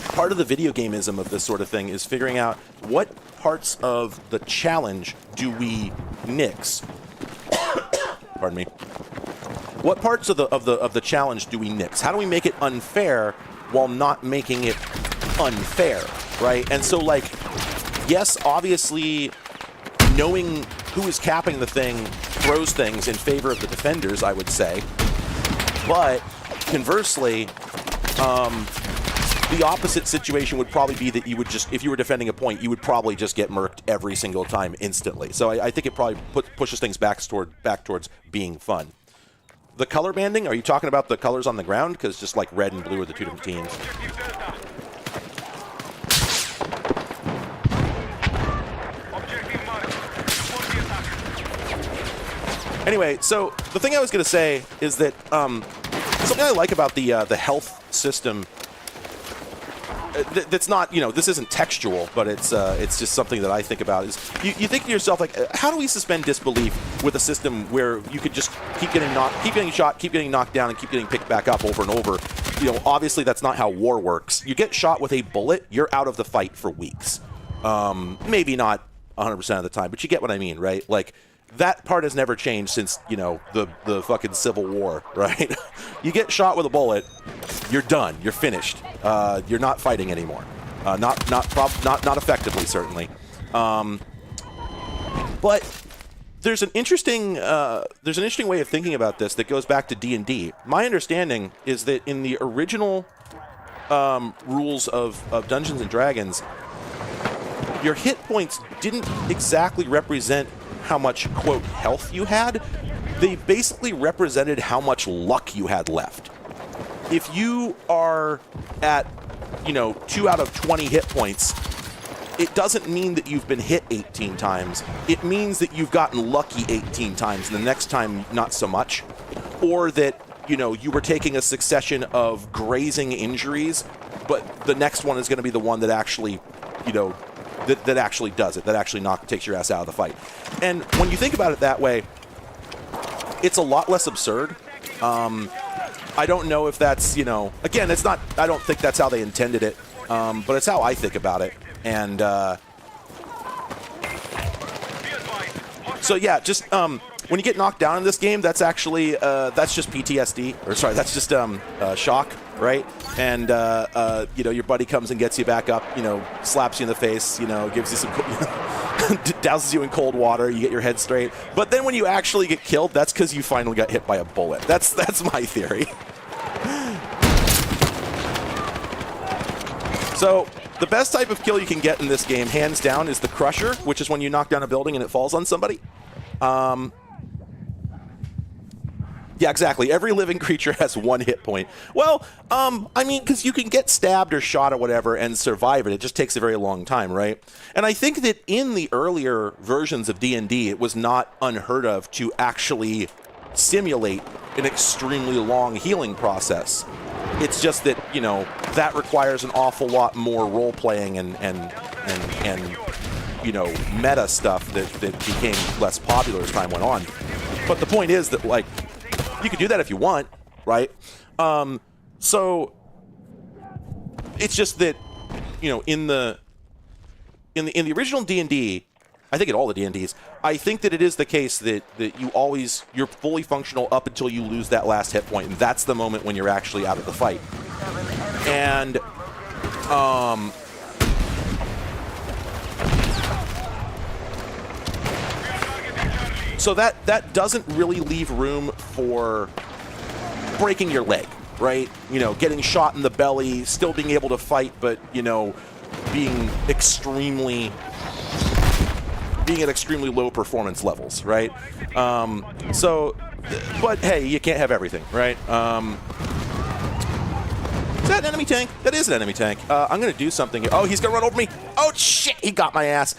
part of the video gameism of this sort of thing, is figuring out what parts of the challenge do we nix. Pardon me. What parts of the challenge do we nix? How do we make it unfair while not making it unfair, right? And so, like, yes, obviously, knowing who is capping the thing throws things in favor of the defenders, I would say. But conversely, the opposite situation would probably be that you would just, if you were defending a point, you would probably just get murked every single time instantly. So I think it probably pushes things back towards being fun. The color banding, are you talking about the colors on the ground? Because just like red and blue are the 2 different teams. Anyway, so the thing I was going to say is that something I like about the health system, that's not, this isn't textual, but it's just something that I think about, is you think to yourself, like, how do we suspend disbelief with a system where you could just keep getting shot, keep getting knocked down, and keep getting picked back up over and over? Obviously that's not how war works. You get shot with a bullet, you're out of the fight for weeks. Maybe not 100% of the time, but you get what I mean, right? Like, that part has never changed since, the fucking Civil War, right? You get shot with a bullet, you're done. You're finished. You're not fighting anymore. Not effectively, certainly. But there's an interesting way of thinking about this that goes back to D&D. My understanding is that in the original rules of Dungeons and Dragons, your hit points didn't exactly represent how much, quote, health you had. They basically represented how much luck you had left. If you are at, 2 out of 20 hit points, it doesn't mean that you've been hit 18 times. It means that you've gotten lucky 18 times, and the next time, not so much. Or that you were taking a succession of grazing injuries, but the next one is going to be the one that actually, that actually does it, that actually takes your ass out of the fight. And when you think about it that way, it's a lot less absurd. I don't know if that's, again, it's not, I don't think that's how they intended it, but it's how I think about it. And so, yeah, just when you get knocked down in this game, that's actually, that's just PTSD, or sorry, that's just shock, right? And, your buddy comes and gets you back up, slaps you in the face, gives you some, douses you in cold water, you get your head straight. But then when you actually get killed, that's because you finally got hit by a bullet. That's my theory. So the best type of kill you can get in this game, hands down, is the Crusher, which is when you knock down a building and it falls on somebody. Yeah, exactly. Every living creature has 1 hit point. Well, I mean, because you can get stabbed or shot or whatever and survive it. It just takes a very long time, right? And I think that in the earlier versions of D&D, it was not unheard of to actually simulate an extremely long healing process. It's just that, that requires an awful lot more role-playing and meta stuff that became less popular as time went on. But the point is that, like, you can do that if you want, right? So it's just that, in the original D&D, I think in all the D&Ds, I think that it is the case that you're fully functional up until you lose that last hit point, and that's the moment when you're actually out of the fight. And so that doesn't really leave room for breaking your leg, right? Getting shot in the belly, still being able to fight, but, being at extremely low performance levels, right? But hey, you can't have everything, right? Is that an enemy tank? That is an enemy tank. I'm going to do something here. Oh, he's going to run over me. Oh, shit, he got my ass.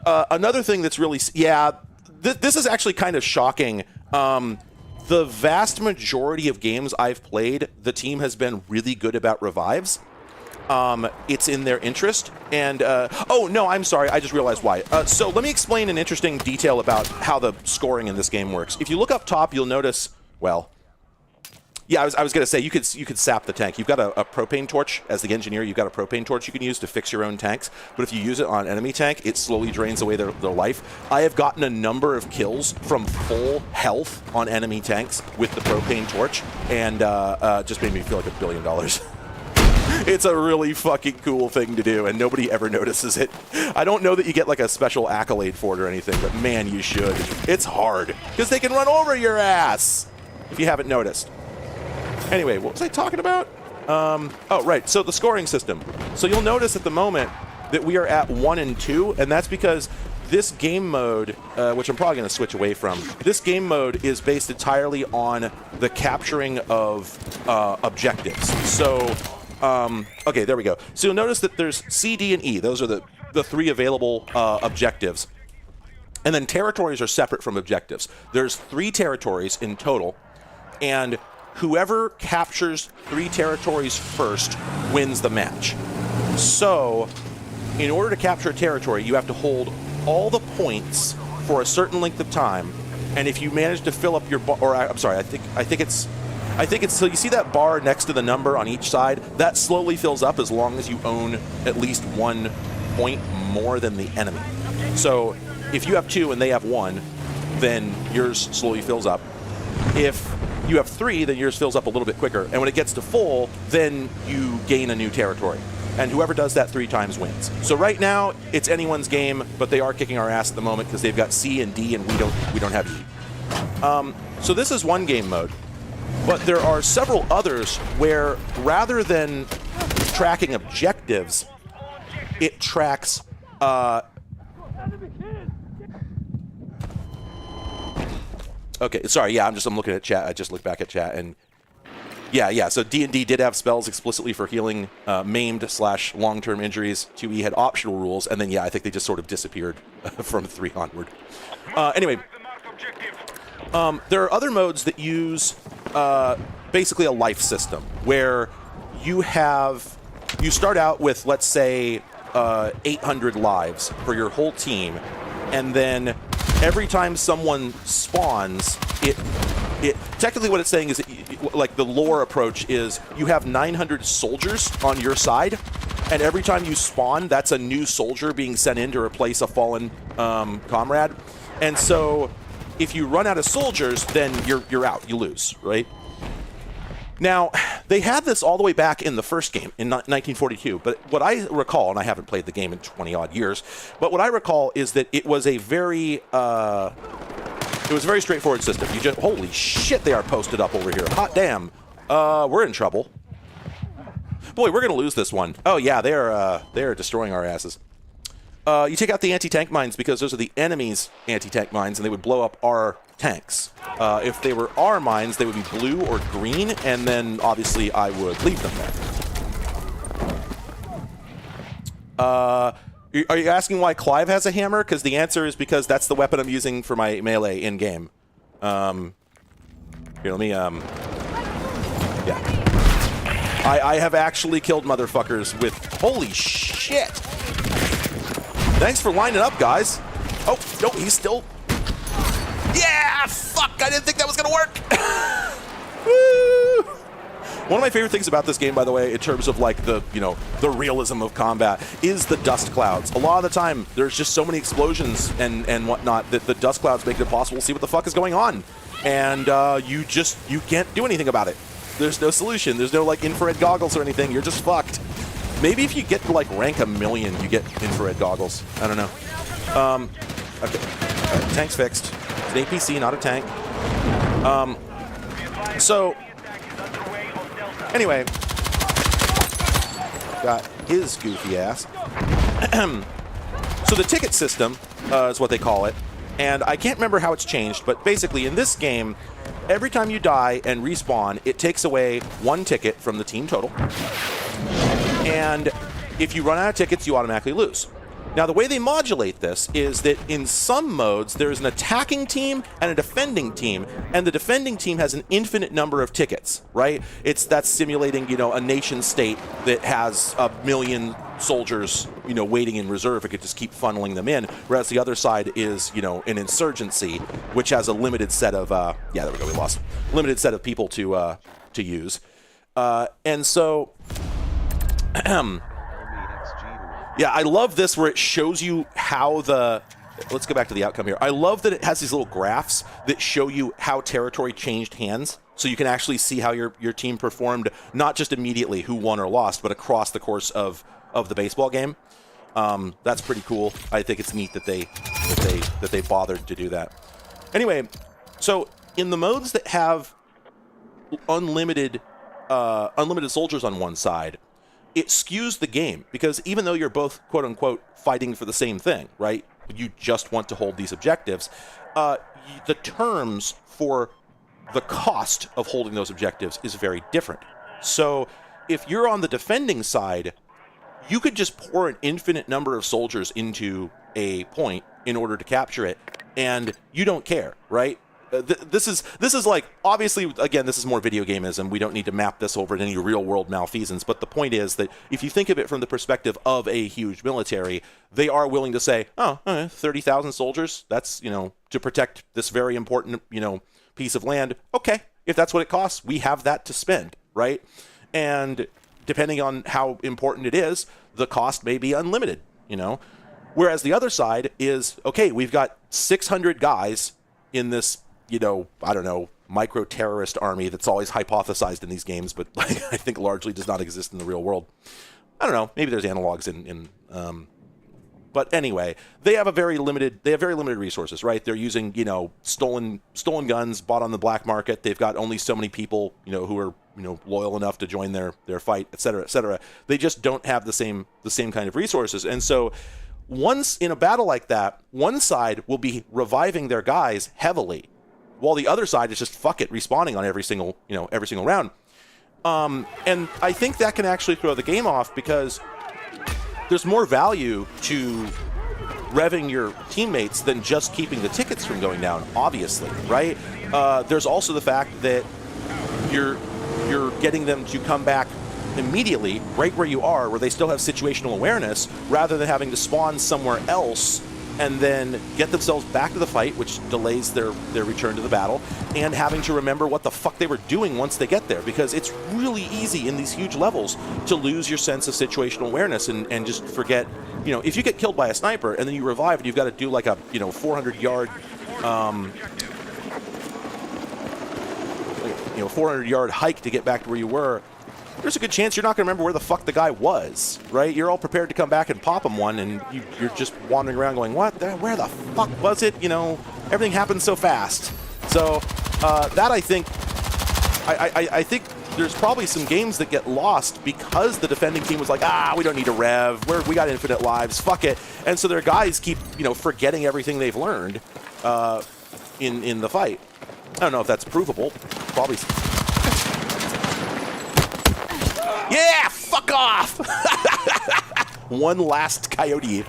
Another thing that's really, this is actually kind of shocking. The vast majority of games I've played, the team has been really good about revives. It's in their interest. And, oh, no, I'm sorry. I just realized why. So let me explain an interesting detail about how the scoring in this game works. If you look up top, you'll notice, well, yeah, I was going to say, you could sap the tank. You've got a propane torch. As the engineer, you've got a propane torch you can use to fix your own tanks. But if you use it on an enemy tank, it slowly drains away their life. I have gotten a number of kills from full health on enemy tanks with the propane torch, and just made me feel like $1 billion. It's a really fucking cool thing to do, and nobody ever notices it. I don't know that you get like a special accolade for it or anything, but man, you should. It's hard, because they can run over your ass, if you haven't noticed. Anyway, what was I talking about? Oh, right, so the scoring system. So you'll notice at the moment that we are at 1 and 2, and that's because this game mode, which I'm probably going to switch away from, this game mode is based entirely on the capturing of objectives. So, okay, there we go. So you'll notice that there's C, D, and E. Those are the 3 available objectives. And then territories are separate from objectives. There's 3 territories in total, and whoever captures 3 territories first wins the match. So, in order to capture a territory, you have to hold all the points for a certain length of time, and if you manage to fill up your bar, or I'm sorry, I think it's so you see that bar next to the number on each side, that slowly fills up as long as you own at least 1 point more than the enemy. So, if you have 2 and they have 1, then yours slowly fills up. If you have 3, then yours fills up a little bit quicker. And when it gets to full, then you gain a new territory. And whoever does that 3 times wins. So right now, it's anyone's game, but they are kicking our ass at the moment because they've got C and D, and we don't have E. So this is one game mode. But there are several others where, rather than tracking objectives, it tracks okay, sorry, yeah, I'm looking at chat. I just looked back at chat, and yeah, so D&D did have spells explicitly for healing maimed / long-term injuries. 2E had optional rules, and then, yeah, I think they just sort of disappeared from 3 onward. Anyway, There are other modes that use basically a life system where you start out with, let's say, 800 lives for your whole team, and then every time someone spawns, it technically what it's saying is that, like, the lore approach is you have 900 soldiers on your side, and every time you spawn, that's a new soldier being sent in to replace a fallen comrade. And so if you run out of soldiers, then you're out. You lose, right? Now, they had this all the way back in the first game in 1942, but what I recall, and I haven't played the game in 20-odd years, but what I recall is that it was a very straightforward system. You just, holy shit, they are posted up over here. Hot damn. We're in trouble. Boy, we're going to lose this one. Oh, yeah, they're destroying our asses. You take out the anti-tank mines because those are the enemy's anti-tank mines, and they would blow up our tanks. If they were our mines, they would be blue or green, and then obviously I would leave them there. Are you asking why Clive has a hammer? Because the answer is because that's the weapon I'm using for my melee in-game. Here, let me, yeah. I have actually killed motherfuckers with... Holy shit! Thanks for lining up, guys. Oh, no, he's still... Yeah! Fuck! I didn't think that was gonna work! Woo! One of my favorite things about this game, by the way, in terms of, like, the realism of combat, is the dust clouds. A lot of the time, there's just so many explosions and whatnot that the dust clouds make it impossible to see what the fuck is going on. And you can't do anything about it. There's no solution. There's no, like, infrared goggles or anything. You're just fucked. Maybe if you get to, like, rank 1,000,000, you get infrared goggles. I don't know. Okay. Right, tank's fixed. It's an APC, not a tank. So, anyway. Got his goofy ass. So the ticket system is what they call it. And I can't remember how it's changed, but basically in this game, every time you die and respawn, it takes away 1 ticket from the team total. And if you run out of tickets, you automatically lose. Now, the way they modulate this is that in some modes, there's an attacking team and a defending team, and the defending team has an infinite number of tickets, right? That's simulating, a nation state that has 1,000,000 soldiers, waiting in reserve. It could just keep funneling them in, whereas the other side is, an insurgency, which has a limited set of, yeah, there we go, we lost. Limited set of people to use. And so... Yeah, I love this where it shows you how let's go back to the outcome here. I love that it has these little graphs that show you how territory changed hands. So you can actually see how your team performed, not just immediately who won or lost, but across the course of the baseball game. That's pretty cool. I think it's neat that they bothered to do that. Anyway, so in the modes that have unlimited soldiers on one side, it skews the game, because even though you're both, quote-unquote, fighting for the same thing, right? You just want to hold these objectives. The terms for the cost of holding those objectives is very different. So if you're on the defending side, you could just pour an infinite number of soldiers into a point in order to capture it, and you don't care, right? This is like, obviously, again, this is more video gameism. We don't need to map this over to any real-world malfeasance, but the point is that if you think of it from the perspective of a huge military, they are willing to say, 30,000 soldiers, that's, to protect this very important, piece of land. Okay, if that's what it costs, we have that to spend, right? And depending on how important it is, the cost may be unlimited, Whereas the other side is, okay, we've got 600 guys in this, I don't know, micro-terrorist army that's always hypothesized in these games, but I think largely does not exist in the real world. I don't know, maybe there's analogs but anyway, they have very limited resources, right? They're using, stolen guns bought on the black market. They've got only so many people, who are, loyal enough to join their fight, et cetera, et cetera. They just don't have the same kind of resources. And so once in a battle like that, one side will be reviving their guys heavily, while the other side is just fuck it, respawning on every single round. And I think that can actually throw the game off, because there's more value to revving your teammates than just keeping the tickets from going down, obviously, right? there's also the fact that you're getting them to come back immediately, right where you are, where they still have situational awareness, rather than having to spawn somewhere else and then get themselves back to the fight, which delays their return to the battle, and having to remember what the fuck they were doing once they get there, because it's really easy in these huge levels to lose your sense of situational awareness and just forget, if you get killed by a sniper and then you revive and you've got to do like a 400-yard 400-yard hike to get back to where you were, there's a good chance you're not going to remember where the fuck the guy was, right? You're all prepared to come back and pop him one, and you're just wandering around going, what? Where the fuck was it? Everything happened so fast. So that I think there's probably some games that get lost because the defending team was like, we don't need a rev. We got infinite lives. Fuck it. And so their guys keep, forgetting everything they've learned in the fight. I don't know if that's provable. Probably. Yeah, fuck off! One last coyote.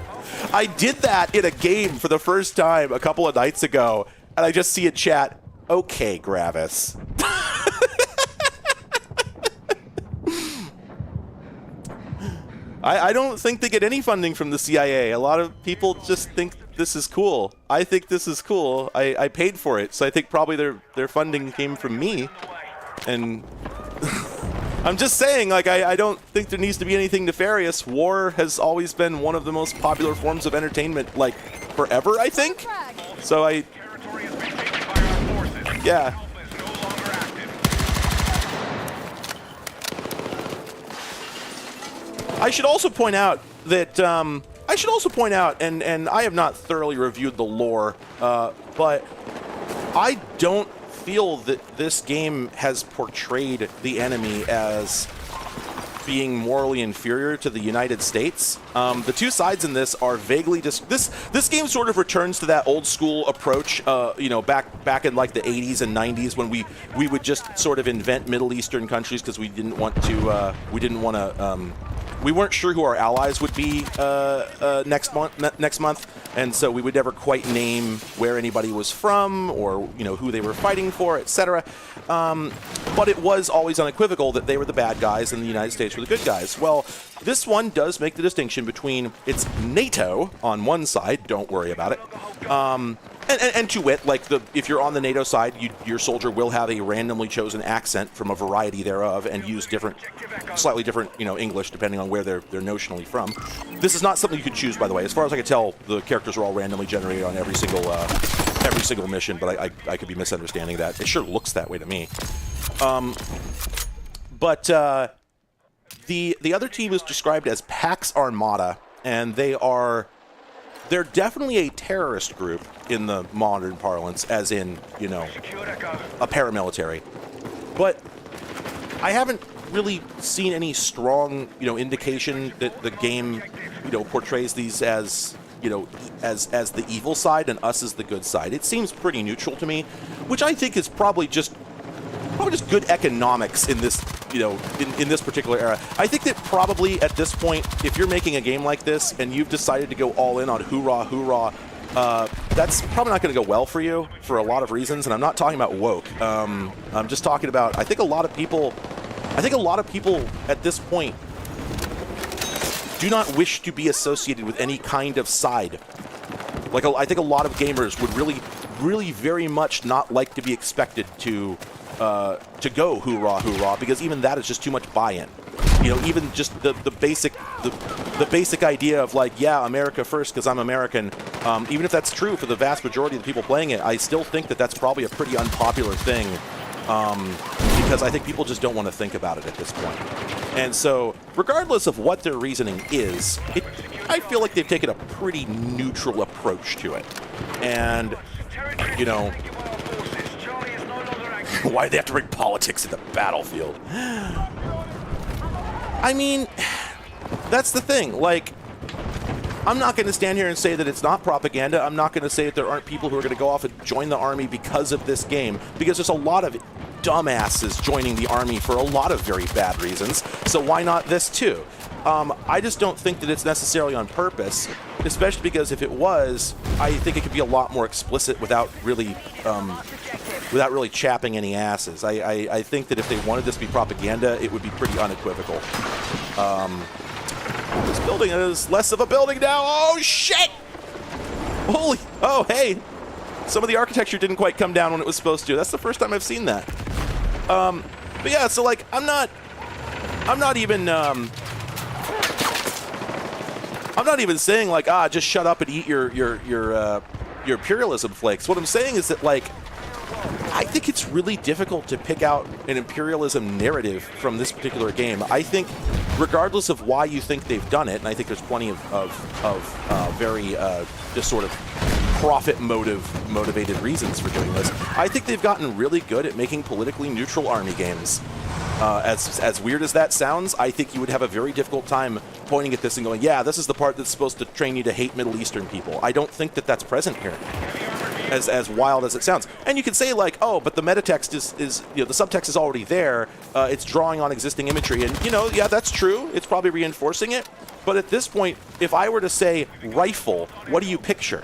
I did that in a game for the first time a couple of nights ago, and I just see a chat, okay, Gravis. I don't think they get any funding from the CIA. A lot of people just think this is cool. I think this is cool. I paid for it, so I think probably their funding came from me. And I'm just saying, I don't think there needs to be anything nefarious. War has always been one of the most popular forms of entertainment, forever, I think. So yeah. I should also point out that, and I have not thoroughly reviewed the lore, but I don't feel that this game has portrayed the enemy as being morally inferior to the United States. The two sides in this are vaguely this game sort of returns to that old school approach, back in like the 80s and 90s when we would just sort of invent Middle Eastern countries because we weren't sure who our allies would be next month, and so we would never quite name where anybody was from or who they were fighting for, etc. But it was always unequivocal that they were the bad guys and the United States were the good guys. Well, this one does make the distinction between it's NATO on one side, don't worry about it, and to wit, if you're on the NATO side, your soldier will have a randomly chosen accent from a variety thereof and use slightly different, English depending on where they're notionally from. This is not something you could choose, by the way. As far as I can tell, the characters are all randomly generated on every single mission, but I could be misunderstanding that. It sure looks that way to me. But the other team is described as Pax Armada, and they're definitely a terrorist group in the modern parlance, as in, a paramilitary. But I haven't really seen any strong, indication that the game, portrays these as, as the evil side and us as the good side. It seems pretty neutral to me, which I think is probably just good economics in this, in this particular era. I think that probably at this point, if you're making a game like this and you've decided to go all in on hoorah, hoorah, that's probably not going to go well for you for a lot of reasons. And I'm not talking about woke. I'm just talking about, I think a lot of people at this point do not wish to be associated with any kind of side. I think a lot of gamers would really very much not like to be expected to go hoorah, hoorah, because even that is just too much buy-in. Even just the basic idea of America first because I'm American, even if that's true for the vast majority of the people playing it, I still think that that's probably a pretty unpopular thing, because I think people just don't want to think about it at this point. And so, regardless of what their reasoning is, I feel like they've taken a pretty neutral approach to it. And, why do they have to bring politics in the battlefield? I mean, that's the thing. I'm not going to stand here and say that it's not propaganda. I'm not going to say that there aren't people who are going to go off and join the army because of this game, because there's a lot of dumbasses joining the army for a lot of very bad reasons. So why not this too? I just don't think that it's necessarily on purpose, especially because if it was, I think it could be a lot more explicit without really without really chapping any asses. I think that if they wanted this to be propaganda, it would be pretty unequivocal. This building is less of a building now. Oh, shit! Holy, oh, hey. Some of the architecture didn't quite come down when it was supposed to. That's the first time I've seen that. But yeah, so like, I'm not even saying like, just shut up and eat your imperialism flakes. What I'm saying is that like, I think it's really difficult to pick out an imperialism narrative from this particular game. I think, regardless of why you think they've done it, and I think there's plenty of very just sort of motivated reasons for doing this, I think they've gotten really good at making politically neutral army games. As weird as that sounds, I think you would have a very difficult time pointing at this and going, yeah, this is the part that's supposed to train you to hate Middle Eastern people. I don't think that that's present here, as wild as it sounds. And you can say like, oh, but the metatext is the subtext is already there. It's drawing on existing imagery. And, yeah, that's true. It's probably reinforcing it. But at this point, if I were to say rifle, what do you picture?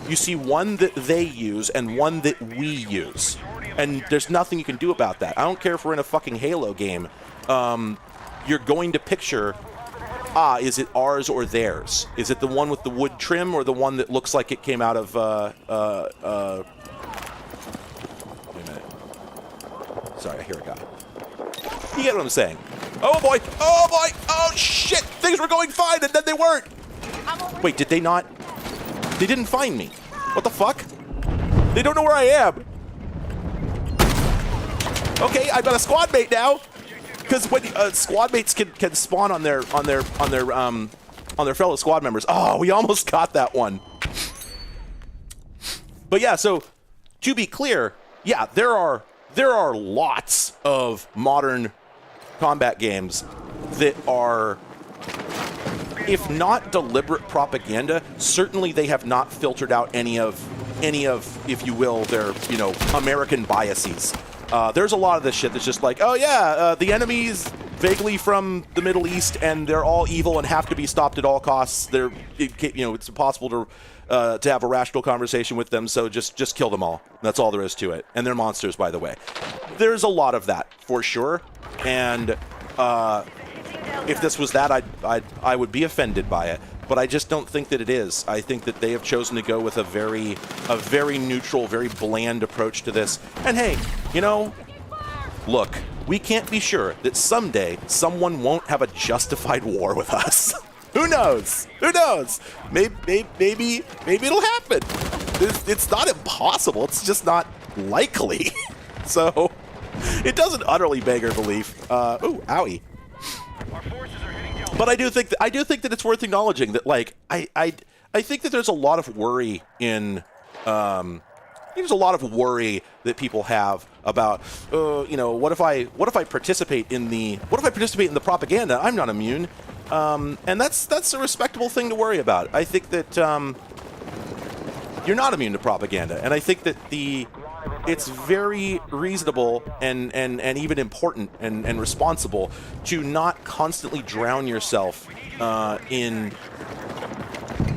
You see one that they use and one that we use. And there's nothing you can do about that. I don't care if we're in a fucking Halo game. You're going to picture, is it ours or theirs? Is it the one with the wood trim or the one that looks like it came out of, wait a minute. Sorry, I hear a guy. You get what I'm saying? Oh boy, oh shit! Things were going fine and then they weren't! Wait, did they not? They didn't find me. What the fuck? They don't know where I am. Okay, I've got a squad mate now. Because when squad mates can spawn on their fellow squad members. Oh, we almost got that one. But yeah, so to be clear, yeah, there are lots of modern combat games that are, if not deliberate propaganda, certainly they have not filtered out any of, if you will, their, American biases. There's a lot of this shit that's just like, oh yeah, the enemy's vaguely from the Middle East and they're all evil and have to be stopped at all costs. It's impossible to have a rational conversation with them, so just kill them all. That's all there is to it. And they're monsters, by the way. There's a lot of that for sure, and if this was that, I would be offended by it. But I just don't think that it is. I think that they have chosen to go with a very neutral, very bland approach to this. And hey, look, we can't be sure that someday someone won't have a justified war with us. Who knows? Who knows? Maybe it'll happen. It's not impossible. It's just not likely. So it doesn't utterly beg our belief. Ooh, owie. But I do think that it's worth acknowledging that, like, I think that there's a lot of worry in there's a lot of worry that people have about what if I participate in the propaganda? I'm not immune, and that's a respectable thing to worry about. I think that you're not immune to propaganda, and I think that it's very reasonable and even important and responsible to not constantly drown yourself in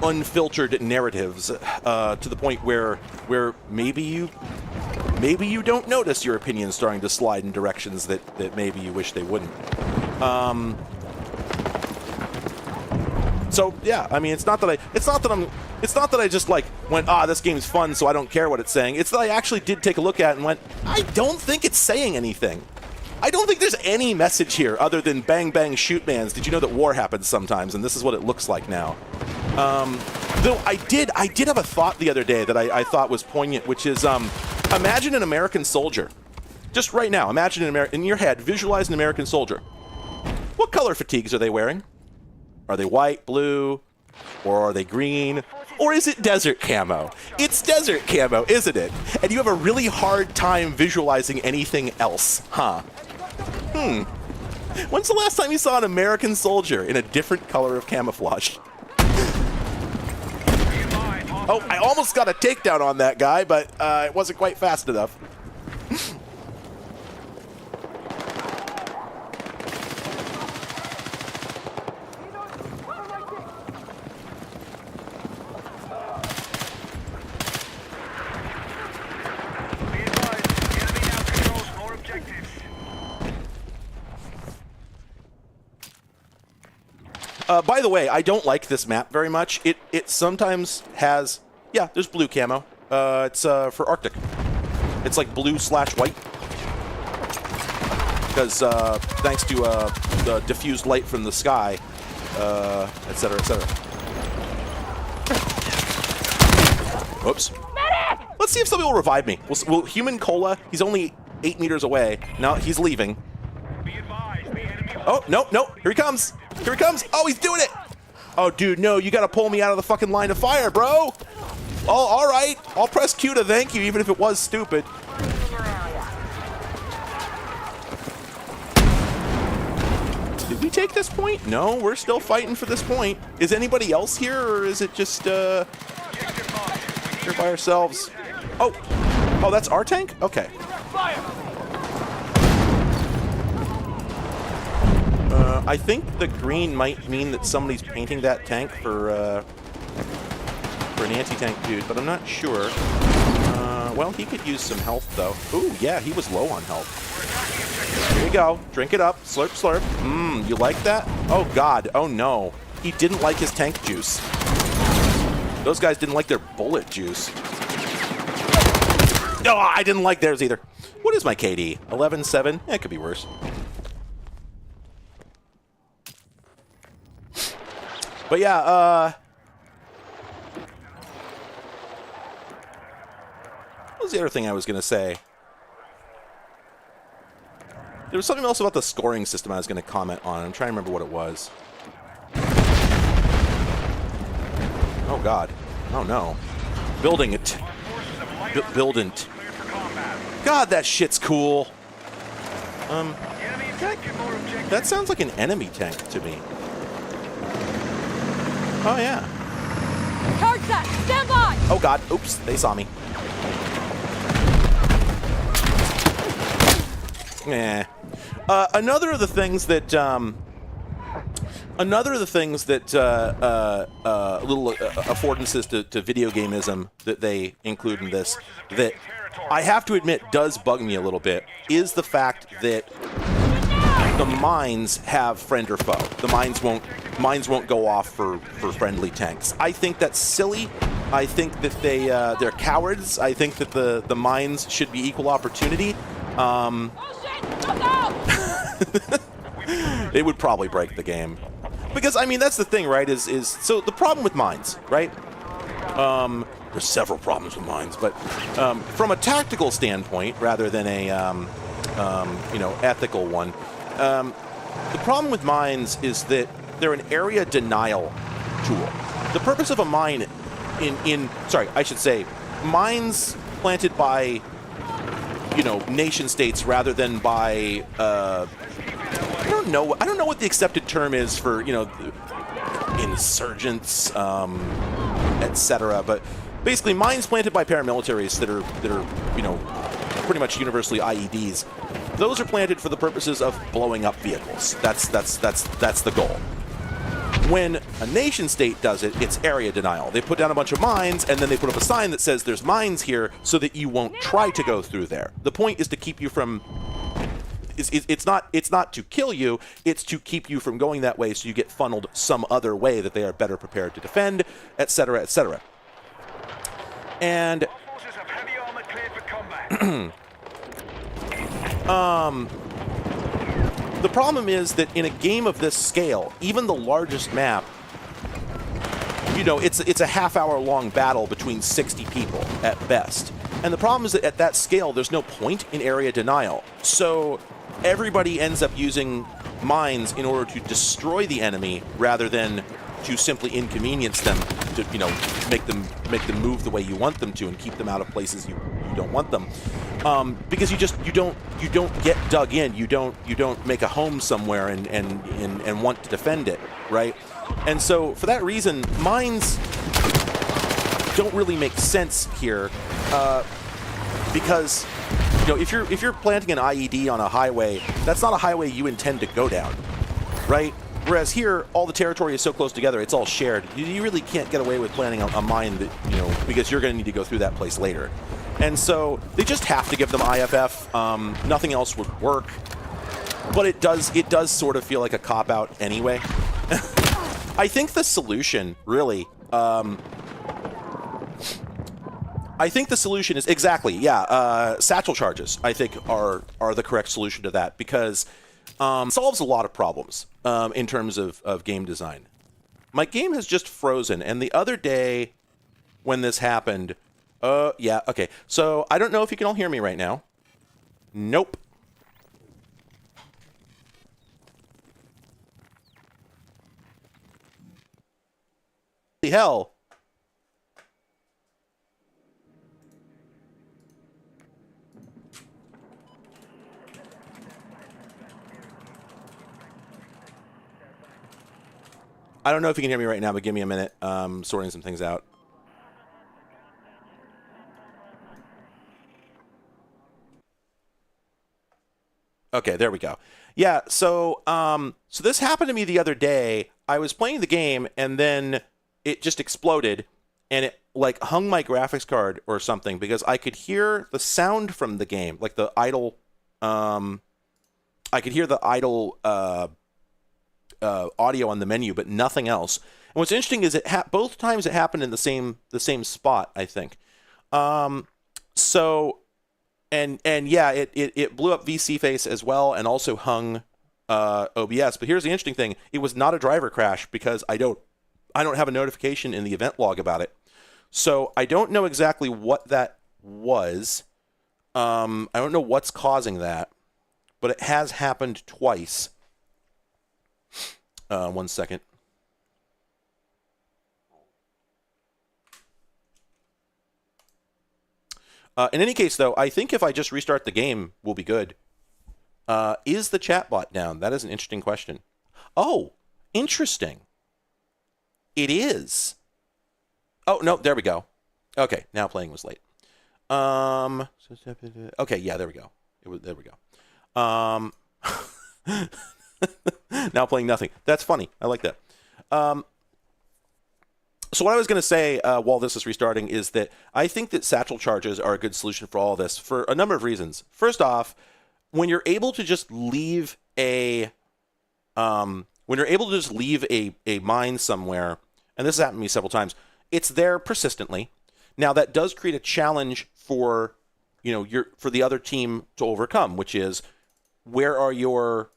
unfiltered narratives to the point where maybe you don't notice your opinion starting to slide in directions that maybe you wish they wouldn't. So yeah, I mean, it's not that I just like went, this game's fun, so I don't care what it's saying. It's that I actually did take a look at it and went, I don't think it's saying anything. I don't think there's any message here other than bang bang shoot mans. Did you know that war happens sometimes, and this is what it looks like now? Though I did have a thought the other day that I thought was poignant, which is imagine an American soldier. Just right now, imagine in your head, visualize an American soldier. What color fatigues are they wearing? Are they white, blue, or are they green? Or is it desert camo? It's desert camo, isn't it? And you have a really hard time visualizing anything else, huh? When's the last time you saw an American soldier in a different color of camouflage? Oh, I almost got a takedown on that guy, but it wasn't quite fast enough. By the way, I don't like this map very much. It sometimes has... Yeah, there's blue camo. It's for Arctic. It's like blue/white. Because thanks to the diffused light from the sky, etc., etc. Oops. Let's see if somebody will revive me. Will Human Cola, he's only 8 meters away. Now he's leaving. Oh, no, no. Here he comes. Here he comes. Oh, he's doing it. Oh, dude, no. You got to pull me out of the fucking line of fire, bro. Oh, all right. I'll press Q to thank you, even if it was stupid. Did we take this point? No, we're still fighting for this point. Is anybody else here, or is it just here by ourselves? Oh, oh, that's our tank? Okay. I think the green might mean that somebody's painting that tank for an anti-tank dude, but I'm not sure. Well, he could use some health, though. Ooh, yeah, he was low on health. Here you go. Drink it up. Slurp, slurp. Mmm, you like that? Oh, God. Oh, no. He didn't like his tank juice. Those guys didn't like their bullet juice. No, I didn't like theirs either. What is my KD? 11.7? It could be worse. But yeah, what was the other thing I was going to say? There was something else about the scoring system I was going to comment on. I'm trying to remember what it was. Oh, God. Oh, no. Building it. Buildant. God, that shit's cool. That sounds like an enemy tank to me. Oh, yeah. Charge that! Stand by! Oh, God. Oops. They saw me. Eh. Another of the things that little affordances to video gameism that they include in this that I have to admit does bug me a little bit is the fact that the mines have friend or foe. The mines won't go off for friendly tanks. I think that's silly. I think that they're cowards. I think that the mines should be equal opportunity. It would probably break the game. Because, I mean, that's the thing, right, is so the problem with mines, right? There's several problems with mines, but from a tactical standpoint, rather than a, ethical one, the problem with mines is that they're an area denial tool. The purpose of a mine mines planted by, nation states rather than by, I don't know what the accepted term is for, insurgents, etc. But basically, mines planted by paramilitaries that are pretty much universally IEDs. Those are planted for the purposes of blowing up vehicles. That's the goal. When a nation state does it, it's area denial. They put down a bunch of mines, and then they put up a sign that says there's mines here so that you won't try to go through there. The point is to keep you from... It's not to kill you, it's to keep you from going that way so you get funneled some other way that they are better prepared to defend, etc., etc. And... the problem is that in a game of this scale, even the largest map, it's a half-hour-long battle between 60 people at best. And the problem is that at that scale, there's no point in area denial. So everybody ends up using mines in order to destroy the enemy rather than to simply inconvenience them to, make them move the way you want them to and keep them out of places you don't want them. Because you don't get dug in. You don't make a home somewhere and want to defend it, right? And so for that reason, mines don't really make sense here, because if you're planting an IED on a highway, that's not a highway you intend to go down, right? Whereas here, all the territory is so close together, it's all shared. You really can't get away with planting a mine that, because you're going to need to go through that place later. And so they just have to give them IFF. Nothing else would work. But it does sort of feel like a cop-out anyway. I think the solution, really, I think the solution is exactly, satchel charges, I think, are the correct solution to that, because it solves a lot of problems in terms of game design. My game has just frozen, and the other day when this happened, yeah, okay, so I don't know if you can all hear me right now. Nope. Hell. I don't know if you can hear me right now, but give me a minute. Sorting some things out. Okay, there we go. Yeah, so so this happened to me the other day. I was playing the game, and then it just exploded, and it like hung my graphics card or something, because I could hear the sound from the game, like the idle. I could hear the idle audio on the menu, but nothing else. And what's interesting is both times it happened in the same spot, I think. So. And yeah, it blew up VSeeFace as well, and also hung OBS. But here's the interesting thing: it was not a driver crash, because I don't have a notification in the event log about it. So I don't know exactly what that was. I don't know what's causing that, but it has happened twice. 1 second. In any case, though, I think if I just restart the game, we'll be good. Is the chatbot down? That is an interesting question. Oh, interesting. It is. Oh, no, there we go. Okay, now playing was late. Okay, yeah, there we go. There we go. Now playing nothing. That's funny. I like that. So what I was going to say while this is restarting is that I think that satchel charges are a good solution for all of this for a number of reasons. First off, when you're able to just leave a mine somewhere, and this has happened to me several times, it's there persistently. Now that does create a challenge for for the other team to overcome, which is where are your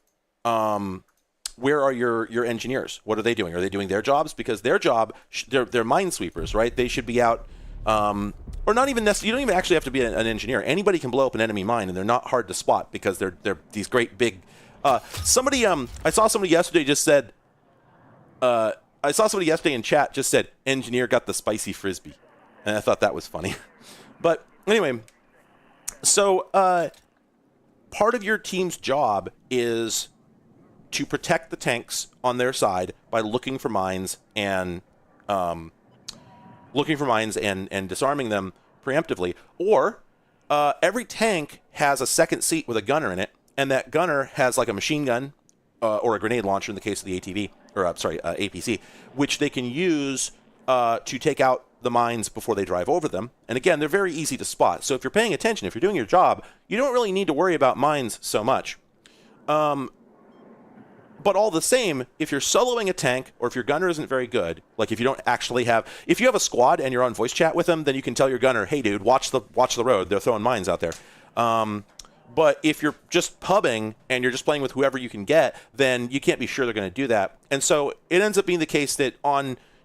engineers? What are they doing? Are they doing their jobs? Because their job, they're minesweepers, right? They should be out, or not even necessarily. You don't even actually have to be an engineer. Anybody can blow up an enemy mine, and they're not hard to spot because they're these great big. I saw somebody yesterday just said. I saw somebody yesterday in chat just said, "Engineer got the spicy frisbee," and I thought that was funny. But anyway, so part of your team's job is to protect the tanks on their side by looking for mines and disarming them preemptively. Or every tank has a second seat with a gunner in it, and that gunner has like a machine gun or a grenade launcher in the case of the ATV or APC, which they can use to take out the mines before they drive over them. And again, they're very easy to spot. So if you're paying attention, if you're doing your job, you don't really need to worry about mines so much. But all the same, if you're soloing a tank, or if your gunner isn't very good, like if you don't actually have, if you have a squad and you're on voice chat with them, then you can tell your gunner, "Hey, dude, watch the road. They're throwing mines out there." But if you're just pubbing and you're just playing with whoever you can get, then you can't be sure they're going to do that. And so it ends up being the case that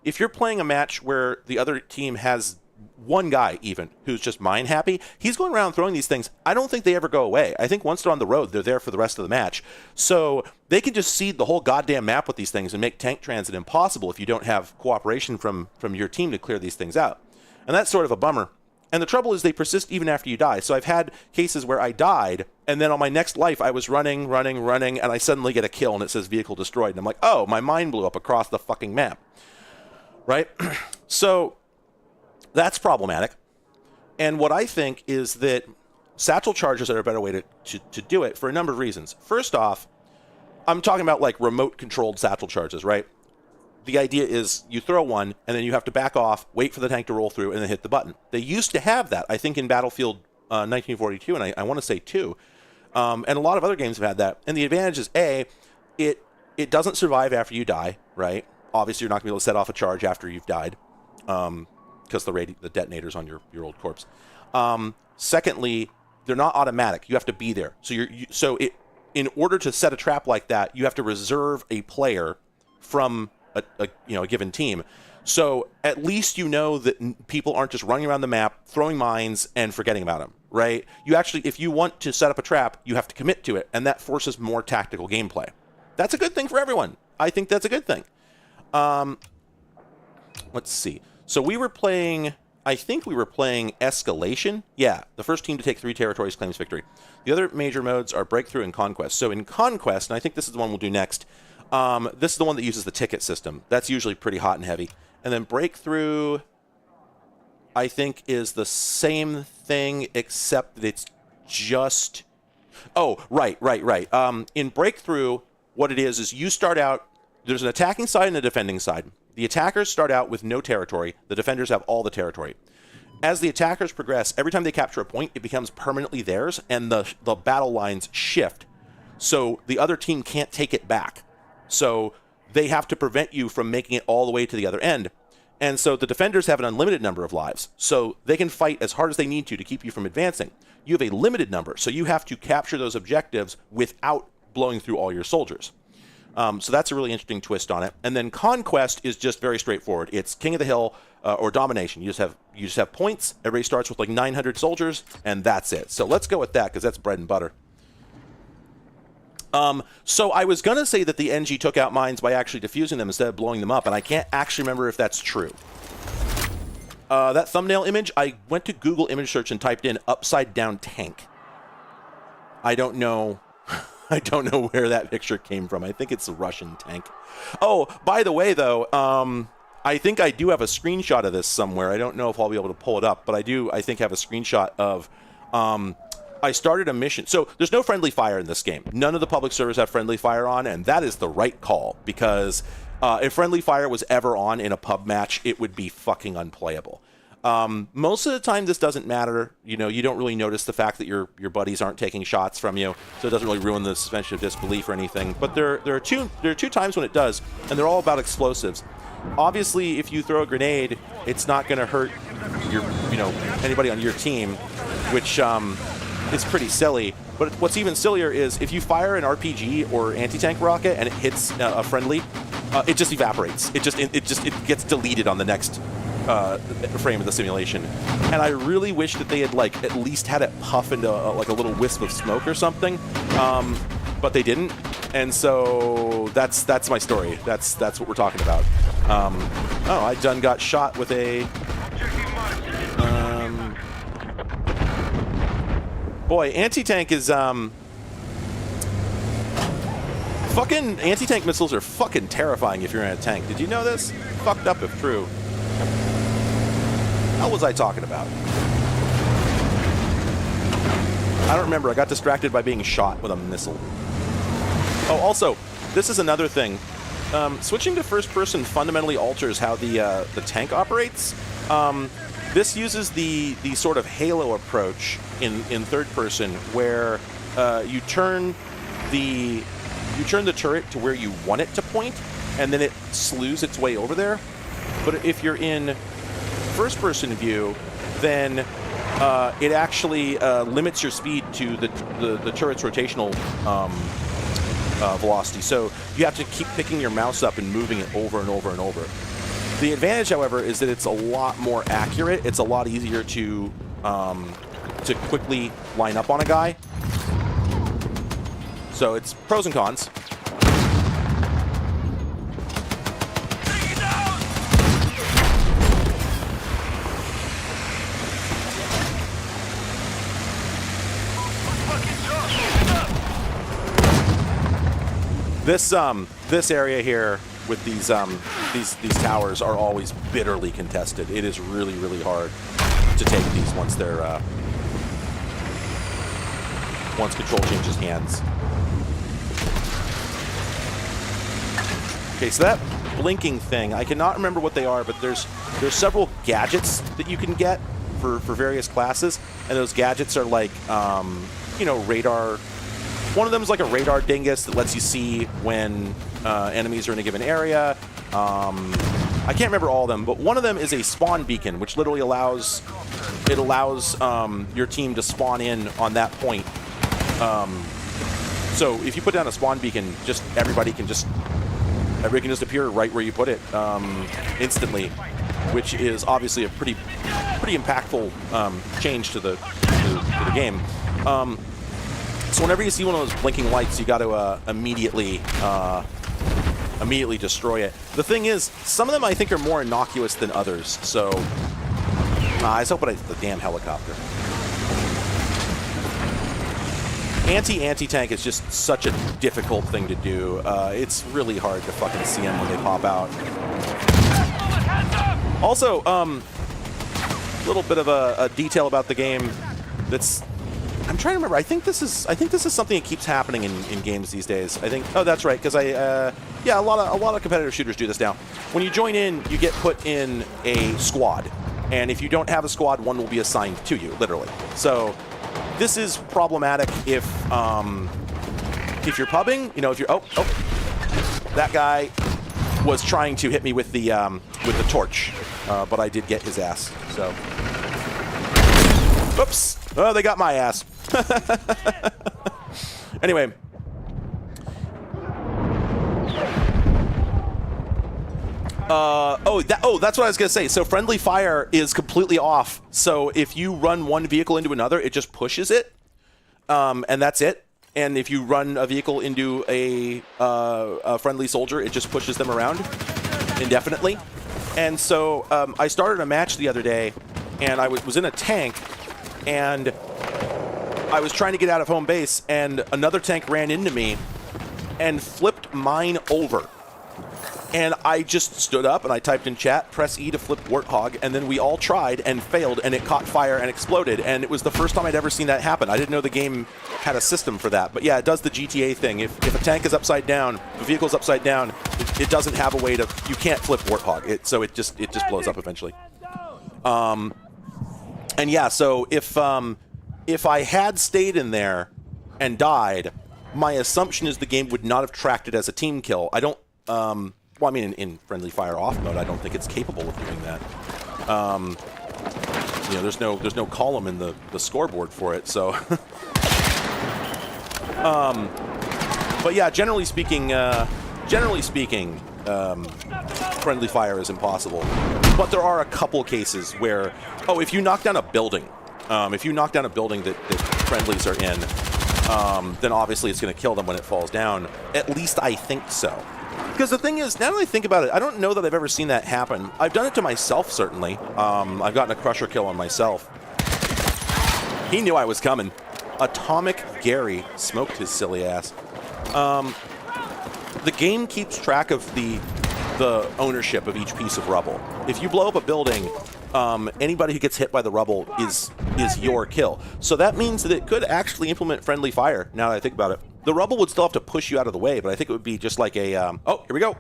if you're playing a match where the other team has one guy even who's just mine happy, he's going around throwing these things. I don't think they ever go away. I think once they're on the road, they're there for the rest of the match. So they can just seed the whole goddamn map with these things and make tank transit impossible if you don't have cooperation from your team to clear these things out. And that's sort of a bummer. And the trouble is they persist even after you die. So I've had cases where I died, and then on my next life, I was running, and I suddenly get a kill, and it says vehicle destroyed. And I'm like, oh, my mine blew up across the fucking map. Right? So that's problematic. And what I think is that satchel charges are a better way to do it for a number of reasons. First off, I'm talking about like remote-controlled satchel charges, right? The idea is you throw one, and then you have to back off, wait for the tank to roll through, and then hit the button. They used to have that, I think, in Battlefield 1942, and I want to say 2. And a lot of other games have had that. And the advantage is, A, it doesn't survive after you die, right? obviously you're not going to be able to set off a charge after you've died, because the detonator's on your old corpse. Secondly, they're not automatic. You have to be there. So in order to set a trap like that, you have to reserve a player from a given team. So at least you know that people aren't just running around the map, throwing mines, and forgetting about them, right? You actually, if you want to set up a trap, you have to commit to it, and that forces more tactical gameplay. That's a good thing for everyone. I think that's a good thing. Let's see. So I think we were playing Escalation. Yeah, the first team to take 3 territories claims victory. The other major modes are Breakthrough and Conquest. So in Conquest, and I think this is the one we'll do next, this is the one that uses the ticket system. That's usually pretty hot and heavy. And then Breakthrough, I think, is the same thing, except that it's just... Oh, right. In Breakthrough, what it is you start out... There's an attacking side and a defending side. The attackers start out with no territory. The defenders have all the territory. As the attackers progress, every time they capture a point, it becomes permanently theirs, and the battle lines shift. So the other team can't take it back. So they have to prevent you from making it all the way to the other end. And so the defenders have an unlimited number of lives. So they can fight as hard as they need to keep you from advancing. You have a limited number, so you have to capture those objectives without blowing through all your soldiers. So that's a really interesting twist on it. And then Conquest is just very straightforward. It's King of the Hill or Domination. You just have points. Everybody starts with like 900 soldiers, and that's it. So let's go with that, because that's bread and butter. So I was going to say that the NG took out mines by actually defusing them instead of blowing them up, and I can't actually remember if that's true. That thumbnail image, I went to Google image search and typed in upside down tank. I don't know where that picture came from. I think it's a Russian tank. Oh, by the way, though, I think I do have a screenshot of this somewhere. I don't know if I'll be able to pull it up, but I think have a screenshot of... I started a mission. So there's no friendly fire in this game. None of the public servers have friendly fire on, and that is the right call, because if friendly fire was ever on in a pub match, it would be fucking unplayable. Most of the time, this doesn't matter. You don't really notice the fact that your buddies aren't taking shots from you, so it doesn't really ruin the suspension of disbelief or anything. But there are two times when it does, and they're all about explosives. Obviously, if you throw a grenade, it's not going to hurt anybody on your team, which is pretty silly. But what's even sillier is if you fire an RPG or anti-tank rocket and it hits a friendly, it just evaporates. It gets deleted on the next frame of the simulation. And I really wish that they had at least had it puff into a little wisp of smoke or something, but they didn't. And so that's my story. That's what we're talking about. I done got shot with a. Boy, anti-tank is fucking anti-tank missiles are fucking terrifying if you're in a tank. Did you know this? Fucked up if true. What was I talking about? I don't remember. I got distracted by being shot with a missile. Oh, also, this is another thing. Switching to first person fundamentally alters how the tank operates. This uses the sort of Halo approach in third person, where you turn the turret to where you want it to point, and then it slews its way over there. But if you're in first person view, then it actually limits your speed to the turret's rotational velocity. So you have to keep picking your mouse up and moving it over and over and over. The advantage, however, is that it's a lot more accurate. It's a lot easier to quickly line up on a guy. So it's pros and cons. This area here with these towers are always bitterly contested. It is really, really hard to take these once control changes hands. Okay, so that blinking thing, I cannot remember what they are, but there's several gadgets that you can get for various classes, and those gadgets are like radar One of them is like a radar dingus that lets you see when enemies are in a given area. I can't remember all of them, but one of them is a spawn beacon, which literally allows your team to spawn in on that point. So if you put down a spawn beacon, just everybody can just appear right where you put it instantly, which is obviously a pretty impactful change to the game. So whenever you see one of those blinking lights, you got to immediately destroy it. The thing is, some of them I think are more innocuous than others. So I was hoping the damn helicopter. Anti-tank is just such a difficult thing to do. It's really hard to fucking see them when they pop out. Also, a little bit of a detail about the game that's, I'm trying to remember. I think this is something that keeps happening in games these days. I think. Oh, that's right. Because a lot of competitive shooters do this now. When you join in, you get put in a squad, and if you don't have a squad, one will be assigned to you, literally. So this is problematic if you're pubbing. You know, if you're that guy was trying to hit me with the torch, but I did get his ass. So, oops. Oh, they got my ass. Anyway. That's what I was going to say. So friendly fire is completely off. So if you run one vehicle into another, it just pushes it. And that's it. And if you run a vehicle into a friendly soldier, it just pushes them around indefinitely. And so I started a match the other day, and I was in a tank, and I was trying to get out of home base, and another tank ran into me and flipped mine over. And I just stood up and I typed in chat, press E to flip Warthog, and then we all tried and failed, and it caught fire and exploded. And it was the first time I'd ever seen that happen. I didn't know the game had a system for that. But yeah, it does the GTA thing. If a tank is upside down, if a vehicle's upside down, it doesn't have a way to, you can't flip Warthog. So it just blows up eventually. And yeah, so if I had stayed in there and died, my assumption is the game would not have tracked it as a team kill. I don't, well, I mean, in friendly fire off mode, I don't think it's capable of doing that. You know, there's no column in the scoreboard for it. So, but yeah, generally speaking, friendly fire is impossible. But there are a couple cases where, if you knock down a building, that friendlies are in, then obviously it's going to kill them when it falls down. At least I think so. Because the thing is, now that I think about it, I don't know that I've ever seen that happen. I've done it to myself, certainly. I've gotten a crusher kill on myself. He knew I was coming. Atomic Gary smoked his silly ass. The game keeps track of the ownership of each piece of rubble. If you blow up a building, anybody who gets hit by the rubble is your kill. So that means that it could actually implement friendly fire, now that I think about it. The rubble would still have to push you out of the way, but I think it would be just like a, oh, here we go.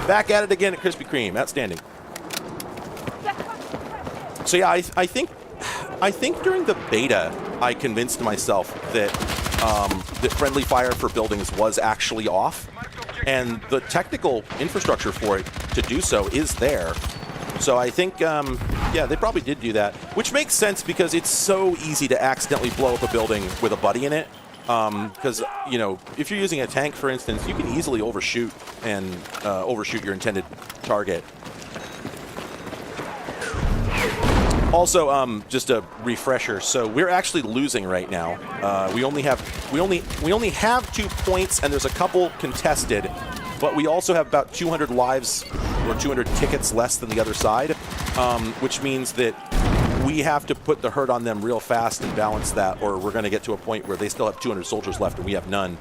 Back at it again at Krispy Kreme. Outstanding. So yeah, I think during the beta, I convinced myself that that friendly fire for buildings was actually off, and the technical infrastructure for it to do so is there. So I think, yeah, they probably did do that, which makes sense because it's so easy to accidentally blow up a building with a buddy in it. Because, you know, if you're using a tank, for instance, you can easily overshoot and overshoot your intended target. Also, just a refresher. So we're actually losing right now. We only have 2 points, and there's a couple contested, but we also have about 200 lives or 200 tickets less than the other side, which means that we have to put the hurt on them real fast and balance that, or we're going to get to a point where they still have 200 soldiers left and we have none.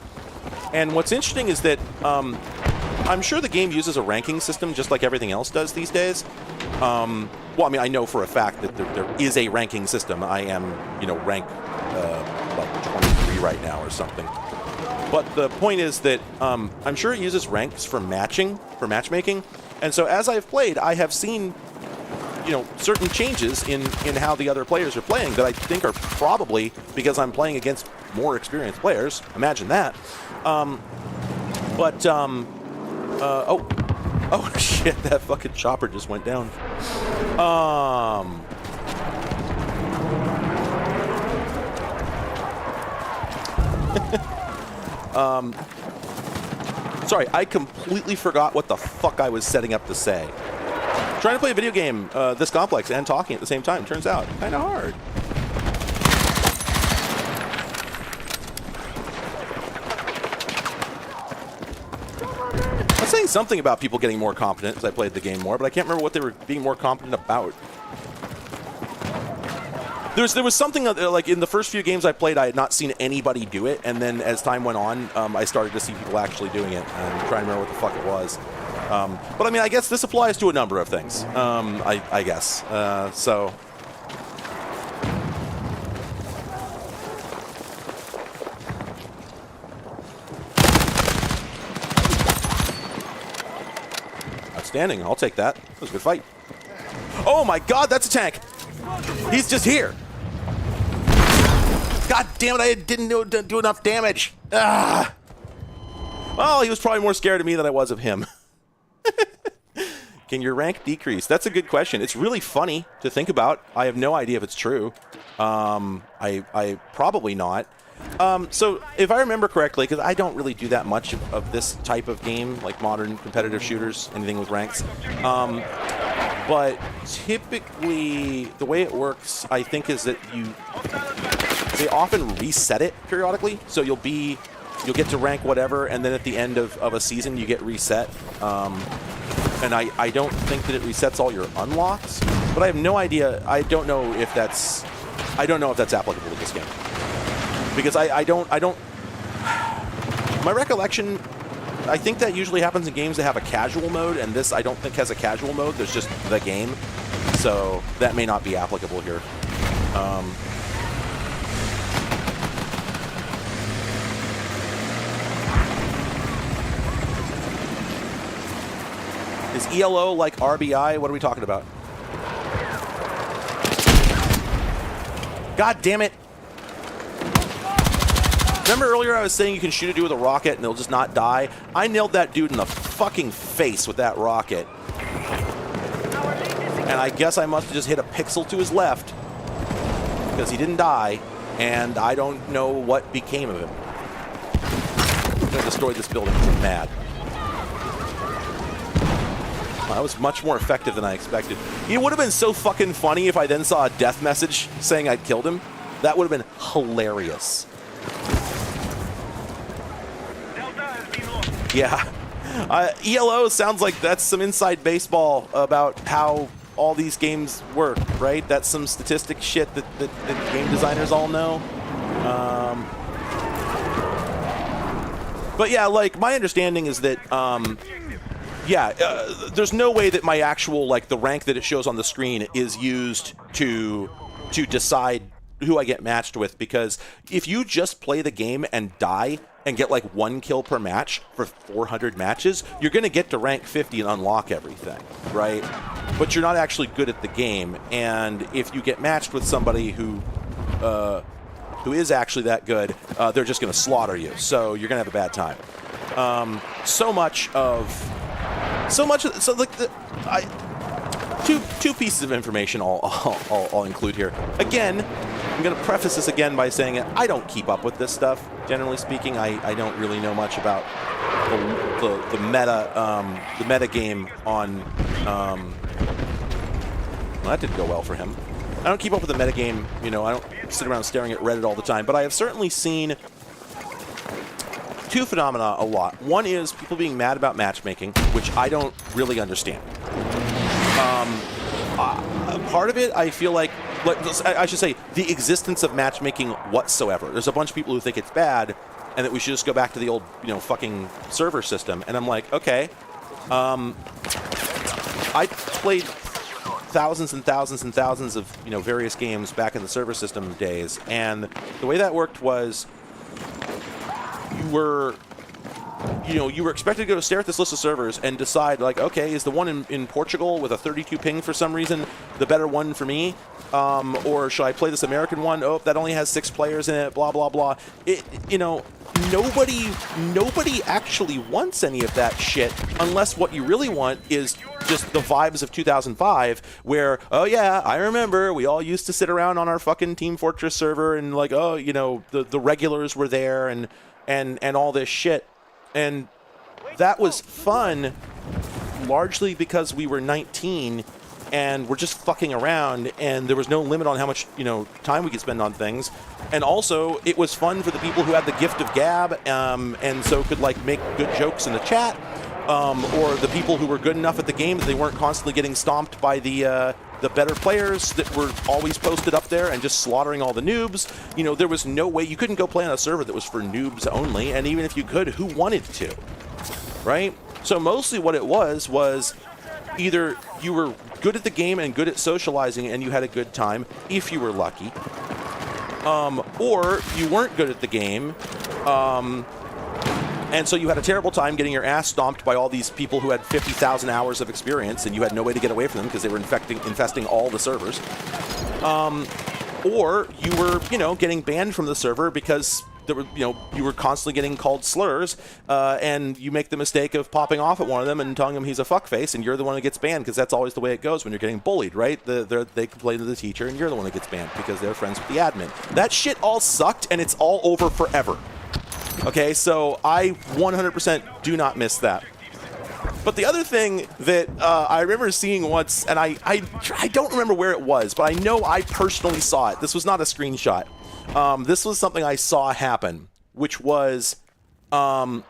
And what's interesting is that I'm sure the game uses a ranking system just like everything else does these days. Well, I mean, I know for a fact that there is a ranking system. I am, you know, rank like 23 right now or something. But the point is that I'm sure it uses ranks for matchmaking. And so as I've played, I have seen certain changes in how the other players are playing that I think are probably because I'm playing against more experienced players. Imagine that. Oh shit! That fucking chopper just went down. Sorry, I completely forgot what the fuck I was setting up to say. Trying to play a video game this complex and talking at the same time turns out kind of hard. I was saying something about people getting more competent as I played the game more, but I can't remember what they were being more competent about. There was something like in the first few games I played, I had not seen anybody do it, and then as time went on, I started to see people actually doing it. And I'm trying to remember what the fuck it was. But I mean, I guess this applies to a number of things. I guess so. Outstanding. I'll take that. That was a good fight. Oh my God, that's a tank. He's just here. God damn it, I didn't do enough damage. Ah. Well, he was probably more scared of me than I was of him. Can your rank decrease? That's a good question. It's really funny to think about. I have no idea if it's true. I probably not. So if I remember correctly, because I don't really do that much of this type of game, like modern competitive shooters, anything with ranks. But typically, the way it works, I think, is that they often reset it periodically. So you'll get to rank whatever, and then at the end of a season, you get reset. And I don't think that it resets all your unlocks, but I have no idea. I don't know if that's applicable to this game, because I don't. My recollection, I think that usually happens in games that have a casual mode, and this I don't think has a casual mode. There's just the game, so that may not be applicable here. Is ELO like RBI? What are we talking about? God damn it. Remember earlier I was saying you can shoot a dude with a rocket and they'll just not die? I nailed that dude in the fucking face with that rocket. And I guess I must have just hit a pixel to his left because he didn't die, and I don't know what became of him. I'm going to destroy this building because I'm mad. That was much more effective than I expected. It would have been so fucking funny if I then saw a death message saying I'd killed him. That would have been hilarious. Yeah. ELO sounds like that's some inside baseball about how all these games work, right? That's some statistic shit that game designers all know. But yeah, like, my understanding is that there's no way that my actual, like, the rank that it shows on the screen is used to decide who I get matched with, because if you just play the game and die and get like 1 kill per match for 400 matches, you're going to get to rank 50 and unlock everything, right? But you're not actually good at the game, and if you get matched with somebody who is actually that good, they're just going to slaughter you, so you're going to have a bad time. Two pieces of information I'll include here. Again, I'm going to preface this again by saying that I don't keep up with this stuff. Generally speaking, I don't really know much about the meta game on. Well, that didn't go well for him. I don't keep up with the meta game. You know, I don't sit around staring at Reddit all the time. But I have certainly seen two phenomena a lot. One is people being mad about matchmaking, which I don't really understand. Part of it, I feel like I should say, the existence of matchmaking whatsoever. There's a bunch of people who think it's bad, and that we should just go back to the old, fucking server system. And I'm like, okay. I played thousands and thousands and thousands of, various games back in the server system days, and the way that worked was you you were expected to go stare at this list of servers and decide, like, okay, is the one in Portugal with a 32 ping for some reason the better one for me? Or should I play this American one? Oh, that only has 6 players in it, blah, blah, blah. Nobody actually wants any of that shit unless what you really want is just the vibes of 2005 where, oh yeah, I remember we all used to sit around on our fucking Team Fortress server and like, oh, the regulars were there and all this shit. And that was fun largely because we were 19 and we're just fucking around, and there was no limit on how much time we could spend on things. And also, it was fun for the people who had the gift of gab, and so could like make good jokes in the chat, or the people who were good enough at the game that they weren't constantly getting stomped by the better players that were always posted up there and just slaughtering all the noobs. There was no way you couldn't go play on a server that was for noobs only, and even if you could, who wanted to, right? So mostly what it was either you were good at the game and good at socializing and you had a good time, if you were lucky, or you weren't good at the game, and so you had a terrible time getting your ass stomped by all these people who had 50,000 hours of experience and you had no way to get away from them because they were infesting all the servers. Or you were, getting banned from the server because there were, you were constantly getting called slurs, and you make the mistake of popping off at one of them and telling him he's a fuckface, and you're the one who gets banned because that's always the way it goes when you're getting bullied, right? They complain to the teacher, and you're the one that gets banned because they're friends with the admin. That shit all sucked, and it's all over forever. Okay, so I 100% do not miss that. But the other thing that I remember seeing once, and I don't remember where it was, but I know I personally saw it. This was not a screenshot. This was something I saw happen, which was, I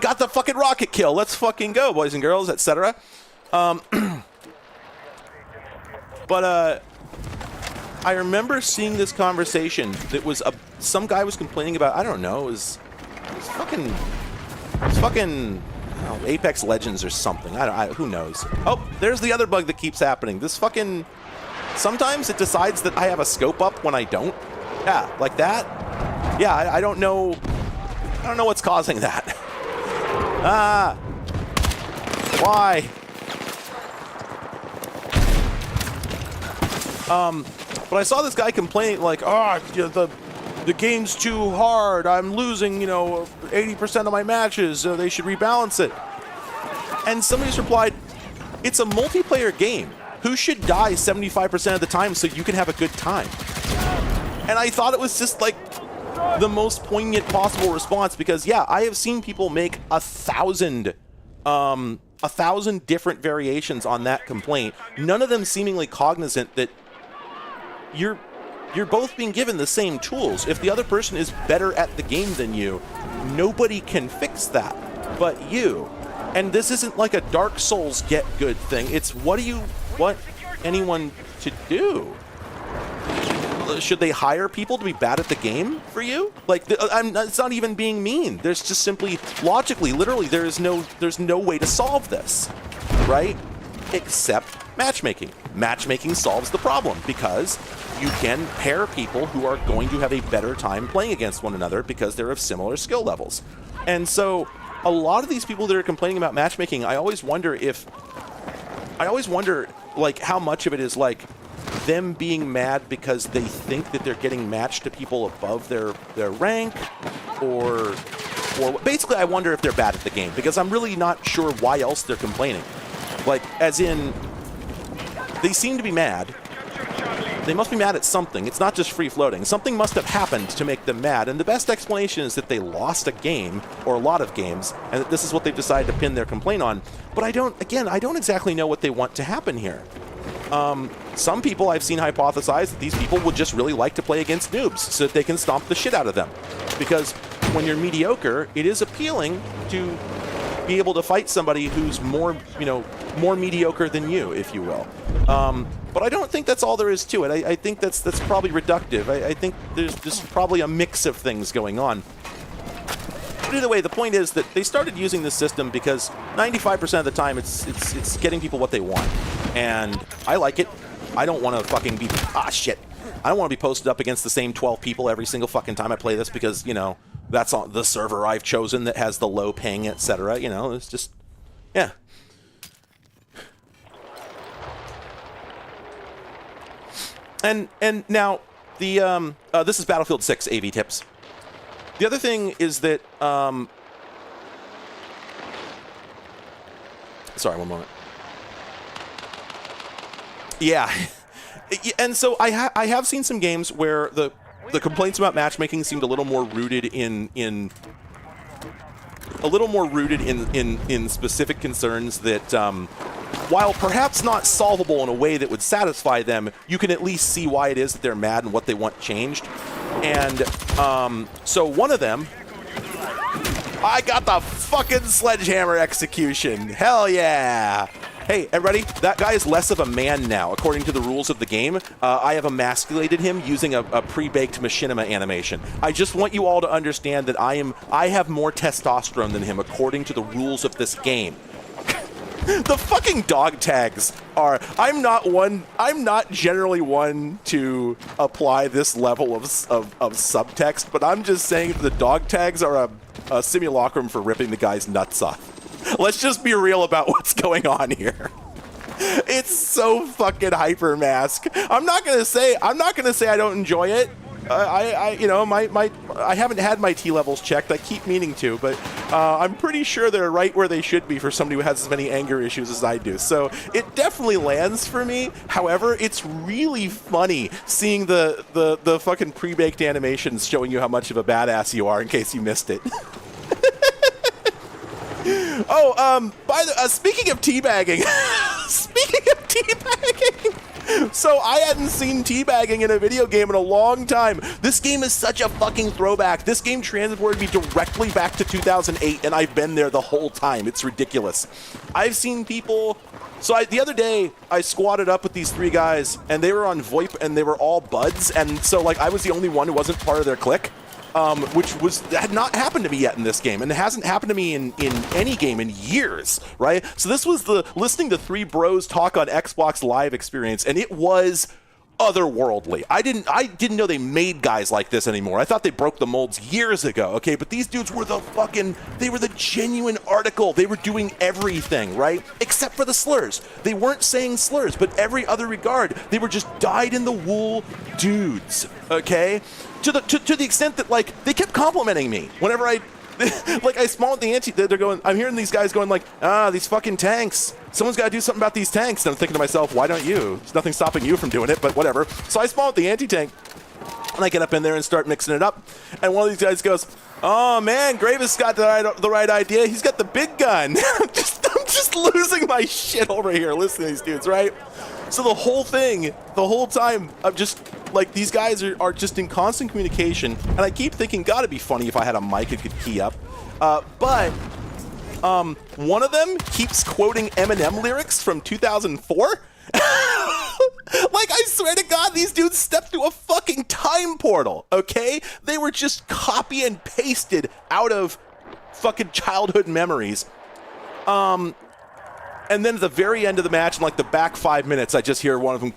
got the fucking rocket kill. Let's fucking go, boys and girls, etc. But I remember seeing this conversation that was some guy was complaining about, I don't know, it was fucking Apex Legends or something. Who knows? Oh, there's the other bug that keeps happening. This fucking... Sometimes it decides that I have a scope up when I don't. Yeah, like that. Yeah, I don't know. I don't know what's causing that. Why? But I saw this guy complaining like, the game's too hard. I'm losing, 80% of my matches. They should rebalance it. And somebody's replied, it's a multiplayer game. Who should die 75% of the time so you can have a good time? And I thought it was just like the most poignant possible response because, yeah, I have seen people make 1,000 different variations on that complaint. None of them seemingly cognizant that you're both being given the same tools. If the other person is better at the game than you, nobody can fix that but you. And this isn't like a Dark Souls get good thing. It's what do you want anyone to do? Should they hire people to be bad at the game for you? Like, it's not even being mean. There's just simply, logically, literally, there's no way to solve this, right? Except matchmaking. Matchmaking solves the problem because you can pair people who are going to have a better time playing against one another because they're of similar skill levels. And so a lot of these people that are complaining about matchmaking, I always wonder like how much of it is like them being mad because they think that they're getting matched to people above their rank, or basically I wonder if they're bad at the game because I'm really not sure why else they're complaining. Like, as in, they seem to be mad. They must be mad at something. It's not just free-floating. Something must have happened to make them mad, and the best explanation is that they lost a game, or a lot of games, and that this is what they've decided to pin their complaint on. But I don't exactly know what they want to happen here. Some people I've seen hypothesize that these people would just really like to play against noobs so that they can stomp the shit out of them. Because when you're mediocre, it is appealing to be able to fight somebody who's more mediocre than you, if you will. But I don't think that's all there is to it. I think that's probably reductive. I think there's probably a mix of things going on. But either way, the point is that they started using this system because 95% of the time it's getting people what they want. And I like it. I don't want to fucking be... I don't want to be posted up against the same 12 people every single fucking time I play this because, that's on the server I've chosen that has the low ping, etc. You know, it's just, yeah. And now the this is Battlefield 6 AV tips. The other thing is that sorry, one moment. Yeah. And so I have seen some games where the complaints about matchmaking seemed a little more rooted in specific concerns that while perhaps not solvable in a way that would satisfy them, you can at least see why it is that they're mad and what they want changed. And so one of them, I got the fucking sledgehammer execution. Hell yeah. Hey, everybody, that guy is less of a man now. According to the rules of the game, I have emasculated him using a pre-baked machinima animation. I just want you all to understand that I have more testosterone than him according to the rules of this game. The fucking dog tags are, I'm not generally one to apply this level of subtext, but I'm just saying the dog tags are a simulacrum for ripping the guy's nuts off. Let's just be real about what's going on here. It's so fucking hyper mask. I'm not gonna say I don't enjoy it. You know, I haven't had my T levels checked. I keep meaning to, but I'm pretty sure they're right where they should be for somebody who has as many anger issues as I do. So it definitely lands for me. However, it's really funny seeing the fucking pre-baked animations showing you how much of a badass you are. In case you missed it. Oh, speaking of teabagging, so I hadn't seen teabagging in a video game in a long time. This game is such a fucking throwback. This game transported me directly back to 2008, and I've been there the whole time. It's ridiculous. I've seen people. So the other day, I squatted up with these three guys, and they were on VoIP, and they were all buds, and so like I was the only one who wasn't part of their clique. Which had not happened to me yet in this game, and it hasn't happened to me in any game in years, right? So this was the listening to three bros talk on Xbox Live experience, and it was otherworldly. I didn't know they made guys like this anymore. I thought they broke the molds years ago, okay? But these dudes were they were the genuine article. They were doing everything, right? Except for the slurs. They weren't saying slurs, but every other regard, they were just dyed-in-the-wool dudes, okay? To the extent that, like, they kept complimenting me whenever I small at the ante. They're going, I'm hearing these guys going like, these fucking tanks. Someone's got to do something about these tanks. And I'm thinking to myself, why don't you? There's nothing stopping you from doing it, but whatever. So I spawn at the anti-tank, and I get up in there and start mixing it up. And one of these guys goes, oh man, Gravis got the right idea. He's got the big gun. I'm just losing my shit over here listening to these dudes, right? So the whole time, I'm just like, these guys are just in constant communication, and I keep thinking, gotta be funny if I had a mic I could key up. But one of them keeps quoting Eminem lyrics from 2004. Like, I swear to God, these dudes stepped through a fucking time portal, okay? They were just copy and pasted out of fucking childhood memories. And then at the very end of the match, in like the back 5 minutes, I just hear one of them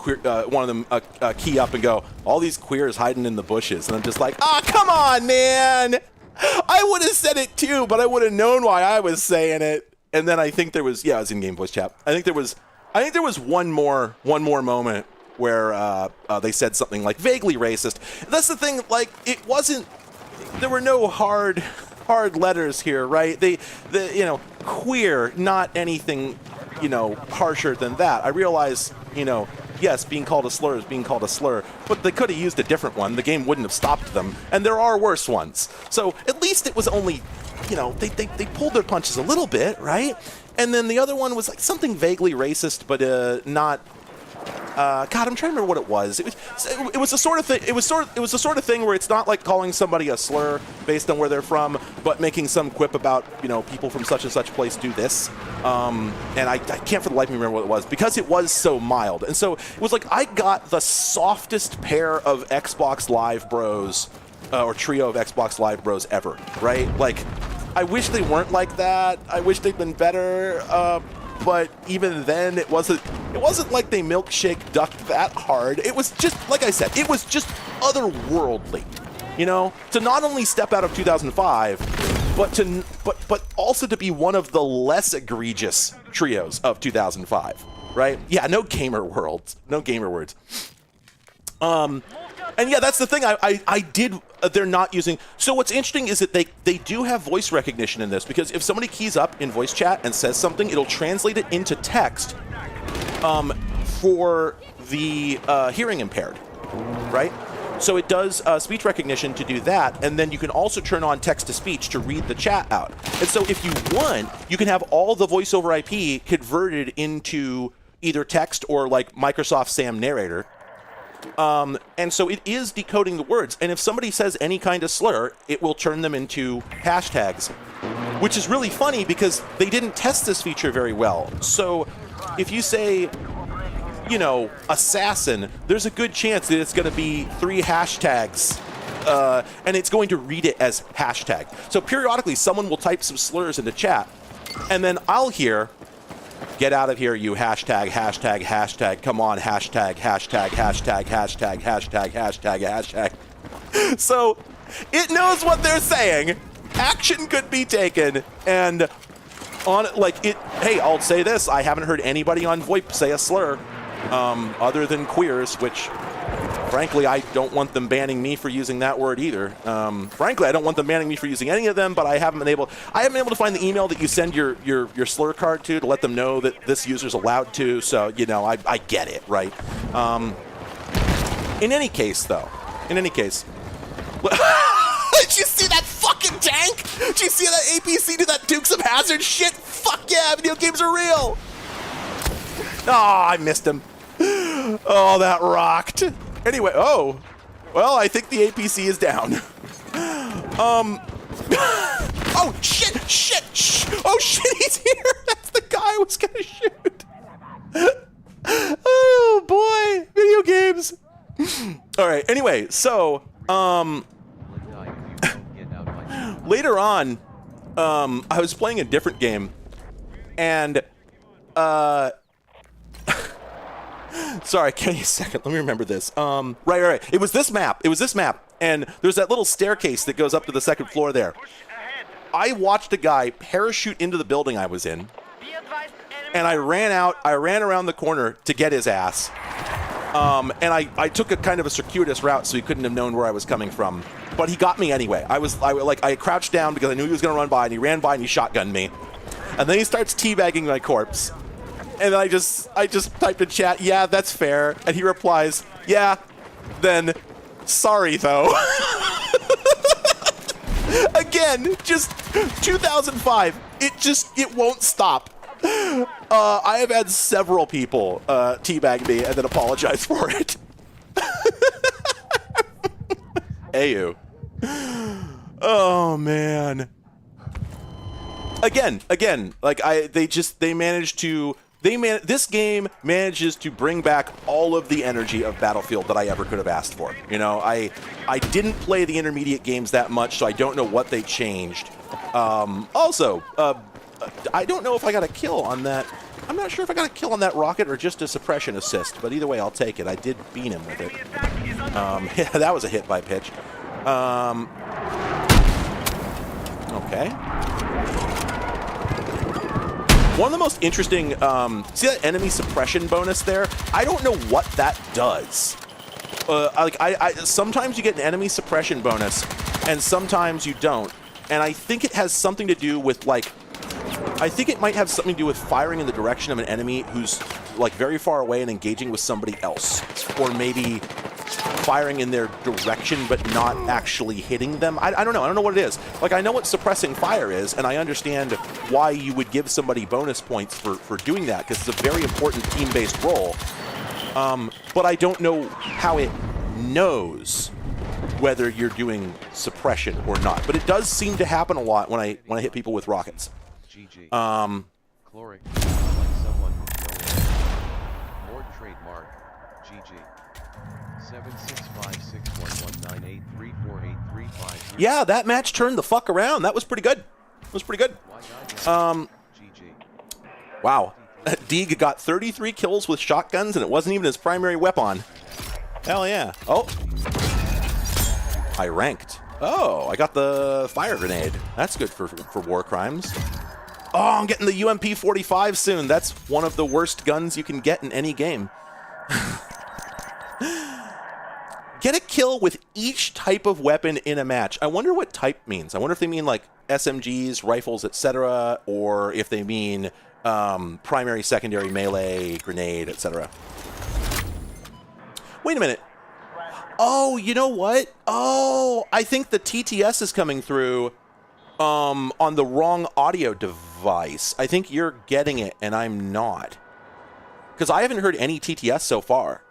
key up and go, all these queers hiding in the bushes. And I'm just like, come on, man. I would have said it too, but I would have known why I was saying it. And then I think there was, I was in game voice chat. I think there was one more moment where they said something like vaguely racist. That's the thing, like, it wasn't, there were no hard letters here, right? Queer, not anything, harsher than that. I realize, yes, being called a slur is being called a slur, but they could have used a different one. The game wouldn't have stopped them, and there are worse ones. So at least it was only, they pulled their punches a little bit, right? And then the other one was like something vaguely racist, but not. God, I'm trying to remember what it was. It was the sort of thing. It was the sort of thing where it's not like calling somebody a slur based on where they're from, but making some quip about people from such and such place do this. And I can't for the life of me remember what it was because it was so mild. And so it was like I got the softest pair of Xbox Live bros, or trio of Xbox Live bros ever. Right? Like, I wish they weren't like that. I wish they'd been better. But even then, it wasn't like they milkshake ducked that hard. It was just, like I said, it was just otherworldly. You know, to not only step out of 2005, but also to be one of the less egregious trios of 2005, right? Yeah, no gamer words. And yeah, that's the thing. I did. They're not using. So what's interesting is that they do have voice recognition in this, because if somebody keys up in voice chat and says something, it'll translate it into text for the hearing impaired, right? So it does speech recognition to do that, and then you can also turn on text-to-speech to read the chat out. And so if you want, you can have all the voice over IP converted into either text or like Microsoft Sam Narrator. And so it is decoding the words. And if somebody says any kind of slur, it will turn them into hashtags, which is really funny because they didn't test this feature very well. So if you say, you know, assassin, there's a good chance that it's going to be 3 hashtags, and it's going to read it as hashtag. So periodically, someone will type some slurs into chat, and then I'll hear, get out of here, you hashtag, hashtag, hashtag, come on, hashtag, hashtag, hashtag, hashtag, hashtag, hashtag, hashtag. So it knows what they're saying. Action could be taken, and on like it. Hey, I'll say this: I haven't heard anybody on VoIP say a slur, other than queers, which, frankly, I don't want them banning me for using that word either. Frankly, I don't want them banning me for using any of them, but I haven't been able to find the email that you send your slur card to let them know that this user's allowed to. So, you know, I get it, right? In any case, did you see that fucking tank? Did you see that APC do that Dukes of Hazzard shit? Fuck yeah, video games are real. Oh, I missed him. Oh, that rocked. Anyway, oh, well, I think the APC is down. Oh, shit. Oh, shit, he's here. That's the guy I was gonna shoot. Oh, boy, video games. All right, anyway, so, later on, I was playing a different game, and, sorry, give me a second. Let me remember this. Right. It was this map. And there's that little staircase that goes up to the second floor there. I watched a guy parachute into the building I was in, and I ran around the corner to get his ass. And I took a kind of a circuitous route, so he couldn't have known where I was coming from. But he got me anyway. I crouched down because I knew he was going to run by, and he ran by and he shotgunned me. And then he starts teabagging my corpse. And then I just typed in chat, yeah, that's fair. And he replies, yeah, then sorry, though. Again, just 2005. It won't stop. I have had several people teabag me and then apologize for it. Ayu. Oh, man. Again, like this game manages to bring back all of the energy of Battlefield that I ever could have asked for. You know, I didn't play the intermediate games that much, so I don't know what they changed. Also, I don't know if I got a kill on that. I'm not sure if I got a kill on that rocket or just a suppression assist, but either way, I'll take it. I did beat him with it. Yeah, that was a hit by pitch. Okay. One of the most interesting, see that enemy suppression bonus there? I don't know what that does. Sometimes you get an enemy suppression bonus, and sometimes you don't. And I think it has something to do with, like, I think it might have something to do with firing in the direction of an enemy who's, like, very far away and engaging with somebody else. Or maybe firing in their direction but not actually hitting them. I don't know. I don't know what it is. Like, I know what suppressing fire is, and I understand why you would give somebody bonus points for doing that, because it's a very important team-based role. But I don't know how it knows whether you're doing suppression or not. But it does seem to happen a lot when I hit people with rockets. GG. Chloric, like someone who Lord trademark. GG. 7656119834835. Yeah, that match turned the fuck around. That was pretty good. Wow. Deeg got 33 kills with shotguns, and it wasn't even his primary weapon. Hell yeah. Oh. I ranked. Oh, I got the fire grenade. That's good for war crimes. Oh, I'm getting the UMP 45 soon. That's one of the worst guns you can get in any game. Get a kill with each type of weapon in a match. I wonder what type means. I wonder if they mean like SMGs, rifles, etc., or if they mean primary, secondary, melee, grenade, etc. Wait a minute. Oh, you know what? Oh, I think the TTS is coming through on the wrong audio device. I think you're getting it and I'm not. Because I haven't heard any TTS so far.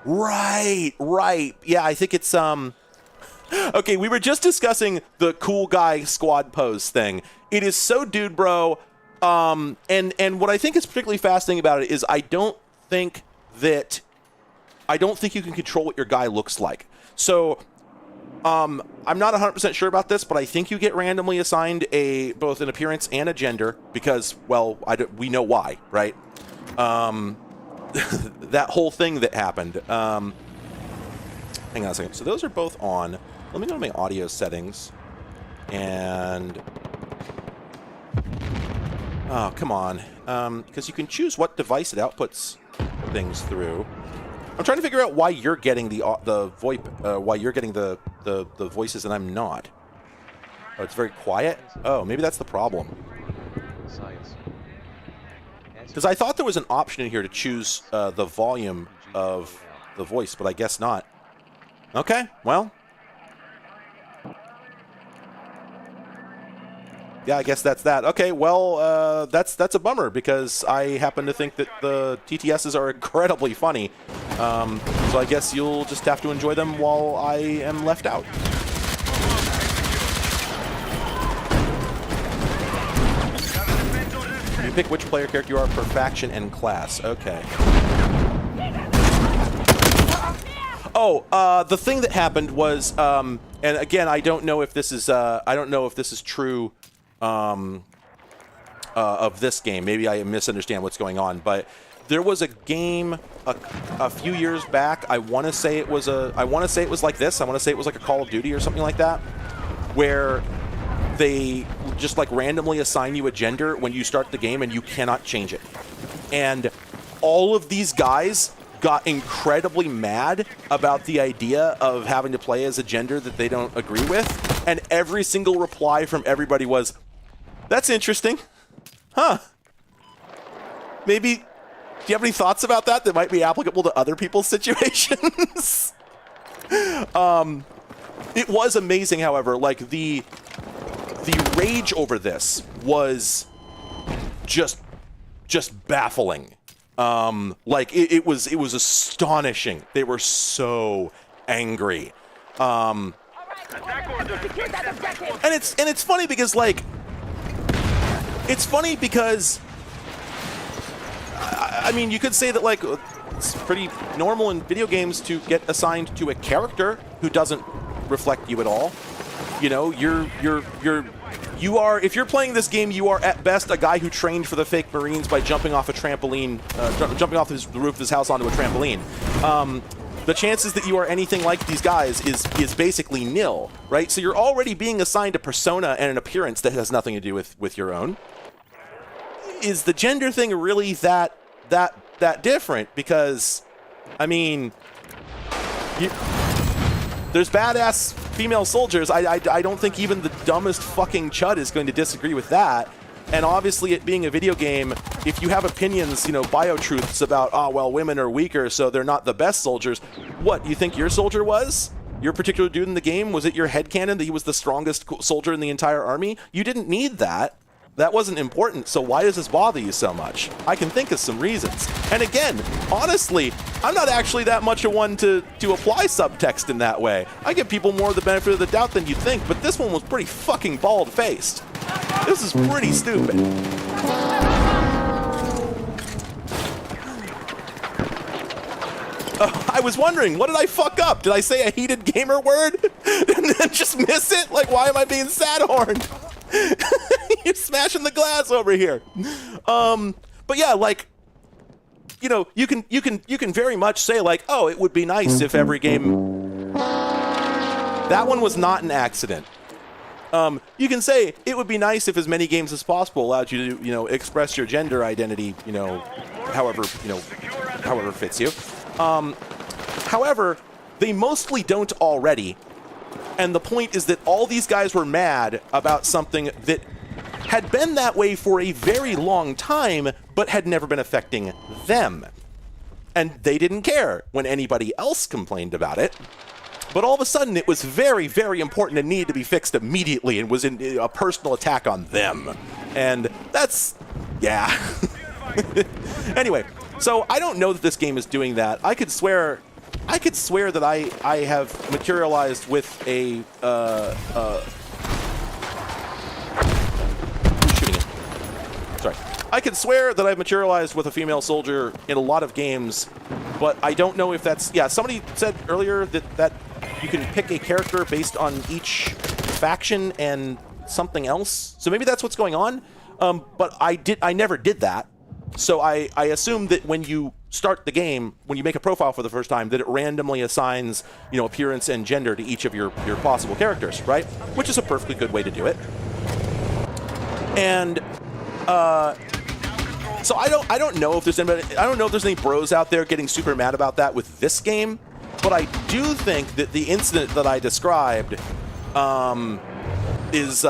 Right. Yeah, I think it's okay, we were just discussing the cool guy squad pose thing. It is so dude bro. And what I think is particularly fascinating about it is I don't think you can control what your guy looks like. So I'm not 100% sure about this, but I think you get randomly assigned both an appearance and a gender because, well, we know why, right? That whole thing that happened. Hang on a second. So those are both on. Let me go to my audio settings. And oh, come on. Because you can choose what device it outputs things through. I'm trying to figure out why you're getting the VoIP, why you're getting the voices and I'm not. Oh, it's very quiet? Oh, maybe that's the problem. Because I thought there was an option in here to choose the volume of the voice, but I guess not. Okay, well. Yeah, I guess that's that. Okay, well, that's a bummer because I happen to think that the TTSs are incredibly funny. So I guess you'll just have to enjoy them while I am left out. You pick which player character you are per faction and class. Okay. Oh, the thing that happened was, and again, I don't know if this is true of this game. Maybe I misunderstand what's going on, but there was a game a few years back. I want to say it was like this. I want to say it was like a Call of Duty or something like that, where they just like randomly assign you a gender when you start the game and you cannot change it. And all of these guys got incredibly mad about the idea of having to play as a gender that they don't agree with. And every single reply from everybody was, "That's interesting. Huh. Maybe, do you have any thoughts about that might be applicable to other people's situations?" It was amazing, however, like the rage over this was just baffling. Like it was astonishing. They were so angry. And it's funny because like I mean, you could say that like it's pretty normal in video games to get assigned to a character who doesn't reflect you at all. You know, you are, if you're playing this game, you are at best a guy who trained for the fake Marines by jumping off a trampoline, jumping off the roof of his house onto a trampoline. The chances that you are anything like these guys is basically nil, right? So you're already being assigned a persona and an appearance that has nothing to do with your own. Is the gender thing really that different? Because, I mean, there's badass female soldiers. I don't think even the dumbest fucking chud is going to disagree with that. And obviously, it being a video game, if you have opinions, you know, bio-truths about, oh, well, women are weaker, so they're not the best soldiers. What, you think your soldier was? Your particular dude in the game? Was it your headcanon that he was the strongest soldier in the entire army? You didn't need that. That wasn't important, so why does this bother you so much? I can think of some reasons. And again, honestly, I'm not actually that much of one to apply subtext in that way. I give people more of the benefit of the doubt than you'd think, but this one was pretty fucking bald-faced. This is pretty stupid. I was wondering, what did I fuck up? Did I say a heated gamer word and then just miss it? Like, why am I being sad-horned? You're smashing the glass over here. But yeah, like, you know, you can very much say like, oh, it would be nice if every game. That one was not an accident. You can say it would be nice if as many games as possible allowed you to, express your gender identity, however fits you. However, they mostly don't already. And the point is that all these guys were mad about something that had been that way for a very long time, but had never been affecting them. And they didn't care when anybody else complained about it. But all of a sudden, it was very, very important and needed to be fixed immediately and was a personal attack on them. And that's, yeah. Anyway, so I don't know that this game is doing that. I could swear that I have materialized with a, who's shooting it? Sorry. I could swear that I've materialized with a female soldier in a lot of games, but I don't know if that's, yeah, somebody said earlier that you can pick a character based on each faction and something else. So maybe that's what's going on. But I never did that. So I assume that when you start the game, when you make a profile for the first time, that it randomly assigns, appearance and gender to each of your possible characters, right? Which is a perfectly good way to do it. And so I don't know if there's any bros out there getting super mad about that with this game. But I do think that the incident that I described is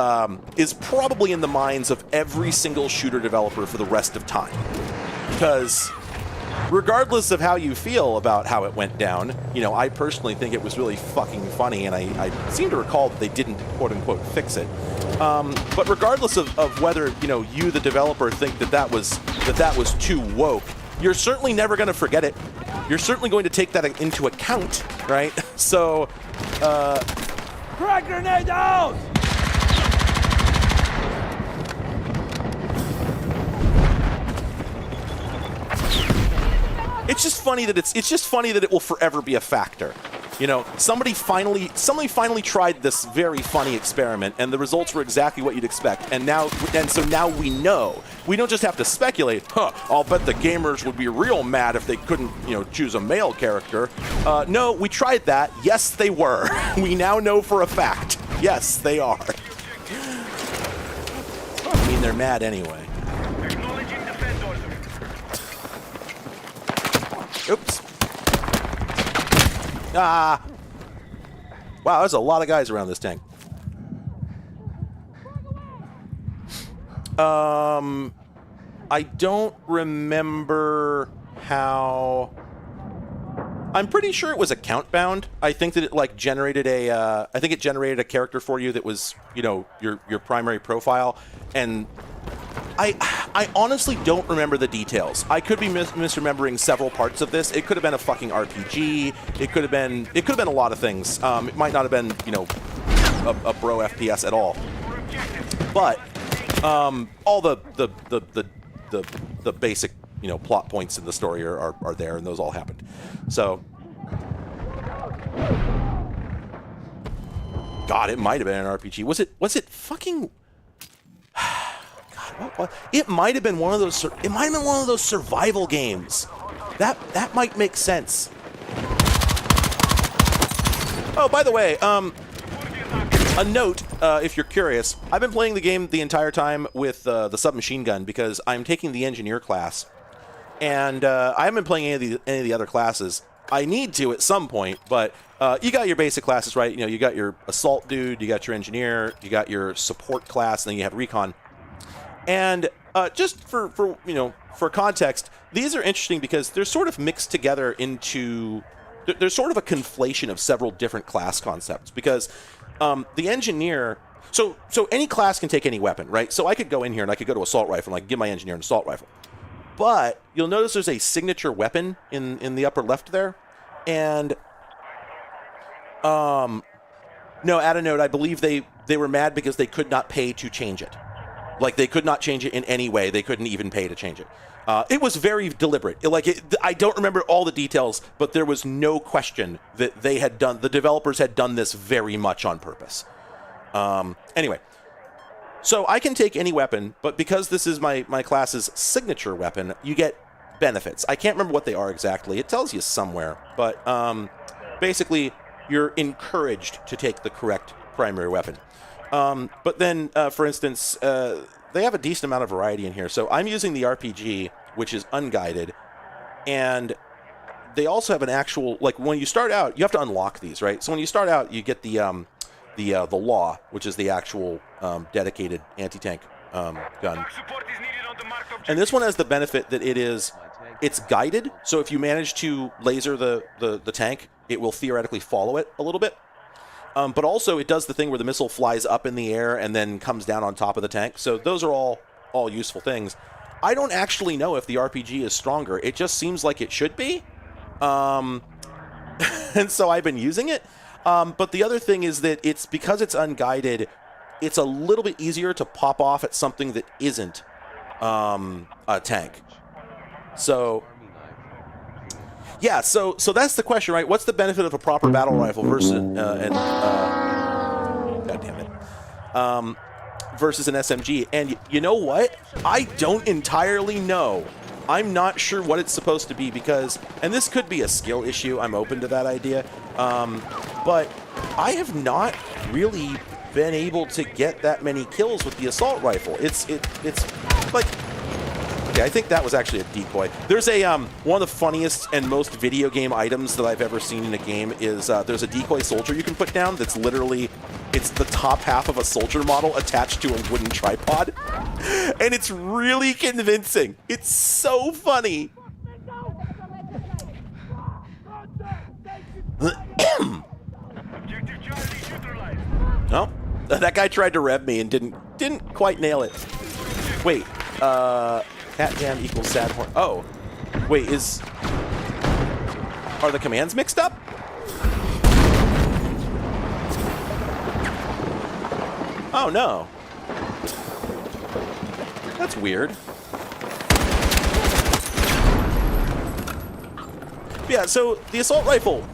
probably in the minds of every single shooter developer for the rest of time. Because regardless of how you feel about how it went down, I personally think it was really fucking funny, and I seem to recall that they didn't quote-unquote fix it. But regardless of whether, you, the developer, think that was too woke, you're certainly never going to forget it. You're certainly going to take that into account, right? So, frag grenade out! It's just funny that it will forever be a factor. Somebody finally tried this very funny experiment, and the results were exactly what you'd expect. So now we know. We don't just have to speculate. I'll bet the gamers would be real mad if they couldn't, choose a male character. No, we tried that. Yes, they were. We now know for a fact. Yes, they are. I mean, they're mad anyway. Oops. Ah. Wow, there's a lot of guys around this tank. I don't remember how. I'm pretty sure it was account bound. I think that it generated a character for you that was, your primary profile, and I honestly don't remember the details. I could be misremembering several parts of this. It could have been a fucking RPG. It could have been a lot of things. It might not have been, a bro FPS at all. But all the basic, plot points in the story are there, and those all happened. So, God, it might have been an RPG. Was it fucking? What? It might have been one of those. It might have been one of those survival games. That might make sense. Oh, by the way, a note, if you're curious, I've been playing the game the entire time with the submachine gun because I'm taking the engineer class, and I haven't been playing any of the other classes. I need to at some point, but you got your basic classes, right? You got your assault dude, you got your engineer, you got your support class, and then you have recon. And just for context, these are interesting because they're sort of mixed together into. There's sort of a conflation of several different class concepts because the engineer. So any class can take any weapon, right? So I could go in here and I could go to assault rifle and give my engineer an assault rifle. But you'll notice there's a signature weapon in the upper left there, and no, add a note. I believe they were mad because they could not pay to change it. They could not change it in any way. They couldn't even pay to change it. It was very deliberate. I don't remember all the details, but there was no question that the developers had done this very much on purpose. Anyway, so I can take any weapon, but because this is my class's signature weapon, you get benefits. I can't remember what they are exactly. It tells you somewhere, but basically, you're encouraged to take the correct primary weapon. But then, for instance, they have a decent amount of variety in here. So I'm using the RPG, which is unguided, and they also have an actual, like, when you start out, you have to unlock these, right? So when you start out, you get the Law, which is the actual dedicated anti-tank gun. And this one has the benefit that it's guided, so if you manage to laser the tank, it will theoretically follow it a little bit. But also, it does the thing where the missile flies up in the air and then comes down on top of the tank. So those are all useful things. I don't actually know if the RPG is stronger. It just seems like it should be. And so I've been using it. But the other thing is that because it's unguided, it's a little bit easier to pop off at something that isn't a tank. So, yeah, so that's the question, right? What's the benefit of a proper battle rifle versus versus an SMG? And you know what? I don't entirely know. I'm not sure what it's supposed to be because, and this could be a skill issue. I'm open to that idea, but I have not really been able to get that many kills with the assault rifle. It's like. Okay, I think that was actually a decoy. There's a one of the funniest and most video game items that I've ever seen in a game is there's a decoy soldier you can put down that's literally, it's the top half of a soldier model attached to a wooden tripod. And it's really convincing. It's so funny. No, that guy tried to rev me and didn't quite nail it. Wait, Cat Jam equals Sad Horn. Oh, wait, are the commands mixed up? Oh no, that's weird. Yeah, so the assault rifle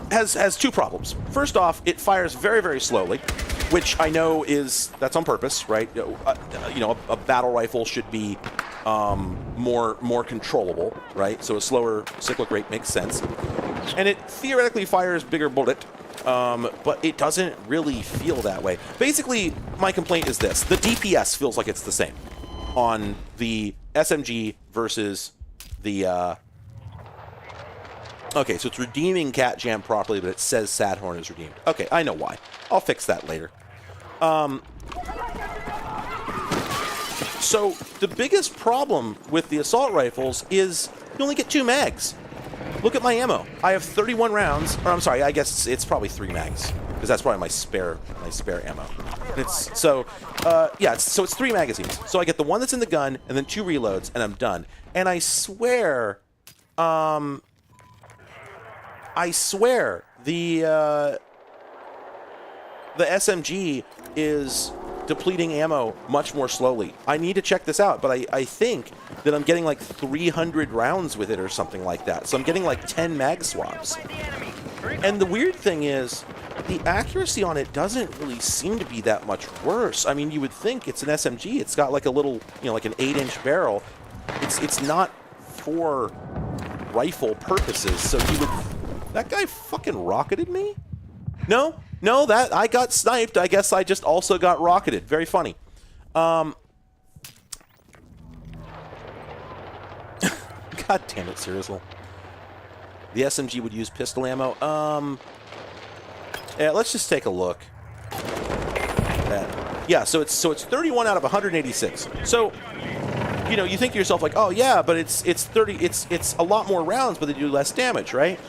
has two problems. First off, it fires very, very slowly, which I know that's on purpose, right? A battle rifle should be more controllable, right? So a slower cyclic rate makes sense. And it theoretically fires bigger bullet, but it doesn't really feel that way. Basically, my complaint is this. The DPS feels like it's the same on the SMG versus the... Okay, so it's redeeming Cat Jam properly, but it says Sadhorn is redeemed. Okay, I know why. I'll fix that later. So the biggest problem with the assault rifles is you only get 2 mags. Look at my ammo. I have 31 rounds, or I'm sorry, I guess it's probably 3 mags because that's probably my spare ammo. So it's 3 magazines. So I get the one that's in the gun and then 2 reloads, and I'm done. And I swear, the SMG is depleting ammo much more slowly. I need to check this out, but I think that I'm getting like 300 rounds with it or something like that. So I'm getting like 10 mag swaps. And the weird thing is, the accuracy on it doesn't really seem to be that much worse. I mean, you would think it's an SMG. It's got like a little, like an 8-inch barrel. It's not for rifle purposes. So that guy fucking rocketed me? No, that I got sniped. I guess I just also got rocketed. Very funny. God damn it, seriously. The SMG would use pistol ammo. Yeah, let's just take a look. Yeah, so it's 31 out of 186. So, you think to yourself like, oh yeah, but it's a lot more rounds, but they do less damage, right?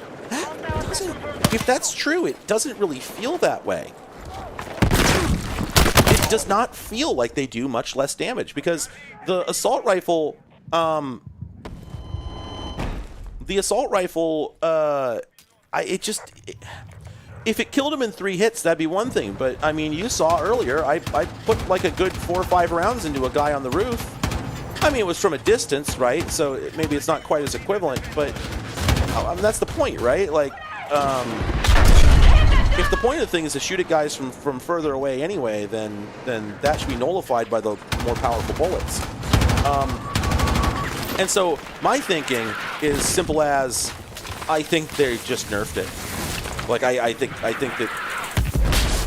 If that's true, it doesn't really feel that way. It does not feel like they do much less damage because the assault rifle, if it killed him in 3 hits, that'd be one thing. But I mean, you saw earlier, I put like a good 4 or 5 rounds into a guy on the roof. I mean, it was from a distance, right? So maybe it's not quite as equivalent, but I mean, that's the point, right? Like, if the point of the thing is to shoot at guys from further away anyway, then that should be nullified by the more powerful bullets. And so my thinking is simple as, I think they just nerfed it. Like, I think that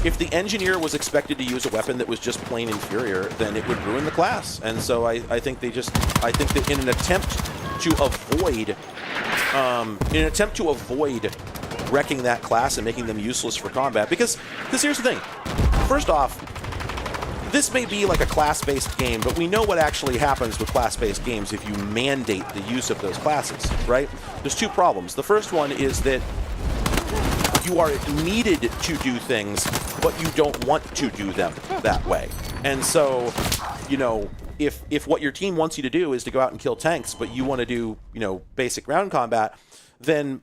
if the engineer was expected to use a weapon that was just plain inferior, then it would ruin the class. And so I think that in an attempt to avoid wrecking that class and making them useless for combat, because here's the thing. First off, this may be like a class-based game, but we know what actually happens with class-based games if you mandate the use of those classes, right? There's two problems. The first one is that you are needed to do things, but you don't want to do them that way. And so, you know, if what your team wants you to do is to go out and kill tanks, but you want to do, you know, basic ground combat, then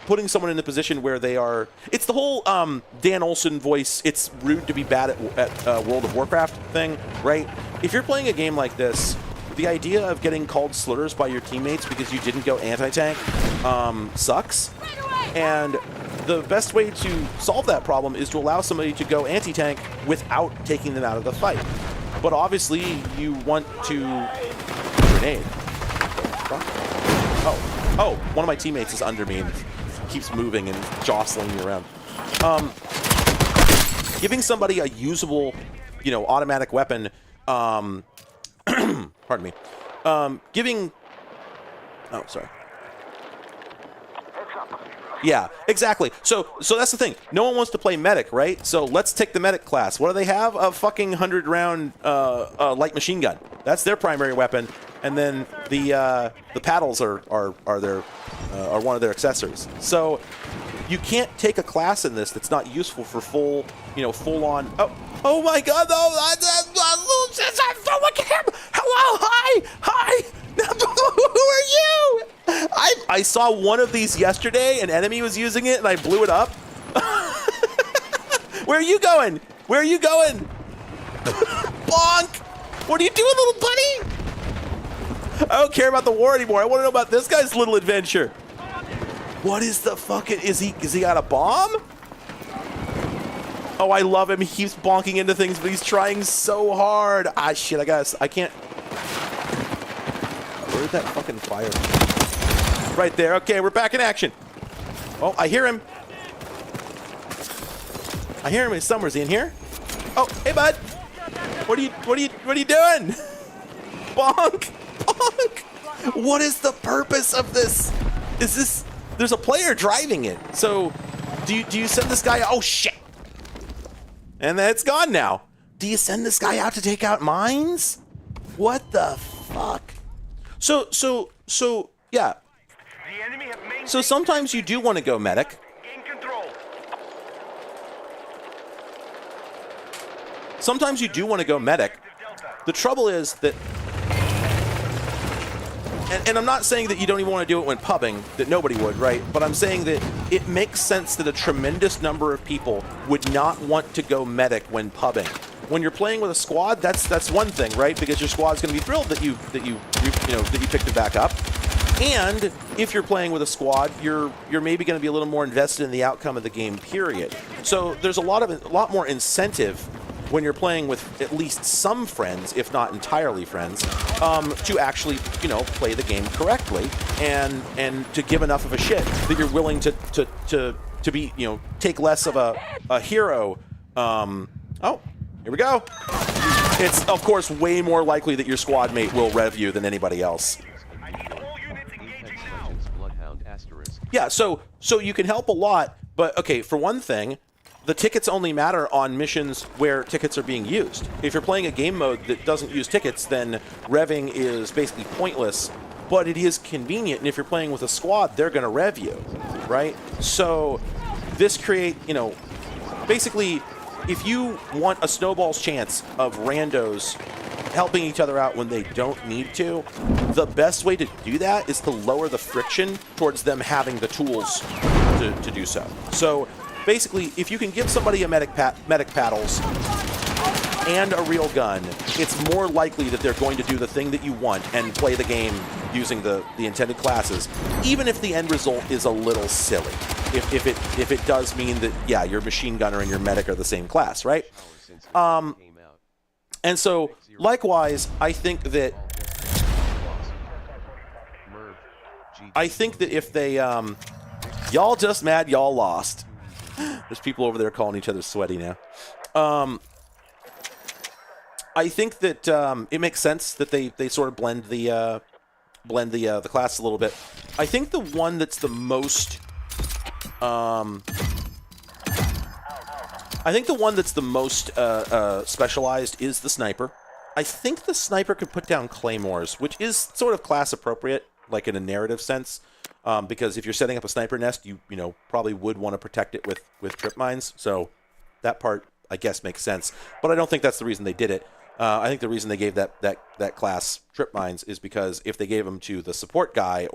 putting someone in the position where they are... It's the whole Dan Olsen voice, it's rude to be bad at World of Warcraft thing, right? If you're playing a game like this, the idea of getting called slurs by your teammates because you didn't go anti-tank sucks. And the best way to solve that problem is to allow somebody to go anti-tank without taking them out of the fight. But obviously, you want to... Grenade. Oh, one of my teammates is under me and keeps moving and jostling me around. Giving somebody a usable, you know, automatic weapon, pardon me, giving... Oh, sorry. Yeah, exactly. So that's the thing. No one wants to play medic, right? So let's take the medic class. What do they have? A fucking 100-round light machine gun. That's their primary weapon, and then the paddles are one of their accessories. So you can't take a class in this that's not useful for full on. Oh my God! Look at him! Hello, hi. Who are you? I saw one of these yesterday. An enemy was using it, and I blew it up. Where are you going? Where are you going? Bonk! What are you doing, little buddy? I don't care about the war anymore. I want to know about this guy's little adventure. What is the fucking... Is he got a bomb? Oh, I love him. He keeps bonking into things, but he's trying so hard. Ah, shit, I can't... Where'd that fucking fire? Right there. Okay, we're back in action. Oh, I hear him. I hear him in somewhere. Is he in here? Oh, hey, bud. What are you doing? Bonk. Bonk. What is the purpose of this? Is this... There's a player driving it. So, do you send this guy... Oh, shit. And then it's gone now. Do you send this guy out to take out mines? What the fuck? So, yeah. So sometimes you do want to go medic. Sometimes you do want to go medic. The trouble is that... And I'm not saying that you don't even want to do it when pubbing, that nobody would, right? But I'm saying that it makes sense that a tremendous number of people would not want to go medic when pubbing. When you're playing with a squad, that's one thing, right? Because your squad's going to be thrilled that you picked it back up. And if you're playing with a squad, you're maybe going to be a little more invested in the outcome of the game, period. So there's a lot more incentive when you're playing with at least some friends, if not entirely friends, to actually, play the game correctly and to give enough of a shit that you're willing to be, take less of a hero. Oh, here we go. It's, of course, way more likely that your squad mate will rev you than anybody else. Yeah, so you can help a lot, but, okay, for one thing, the tickets only matter on missions where tickets are being used. If you're playing a game mode that doesn't use tickets, then revving is basically pointless, but it is convenient, and if you're playing with a squad, they're going to rev you, right? So this basically, if you want a snowball's chance of randos helping each other out when they don't need to, the best way to do that is to lower the friction towards them having the tools to do so. So basically, if you can give somebody a medic paddles and a real gun, it's more likely that they're going to do the thing that you want and play the game using the intended classes, even if the end result is a little silly. If it does mean that, yeah, your machine gunner and your medic are the same class, right? And so, likewise, I think that if they Y'all just mad y'all lost. There's people over there calling each other sweaty now. I think that it makes sense that they sort of blend the class a little bit. I think the one that's the most specialized is the sniper. I think the sniper could put down claymores, which is sort of class appropriate, like in a narrative sense, because if you're setting up a sniper nest, you probably would want to protect it with trip mines. So that part, I guess, makes sense. But I don't think that's the reason they did it. I think the reason they gave that class trip mines is because if they gave them to the support guy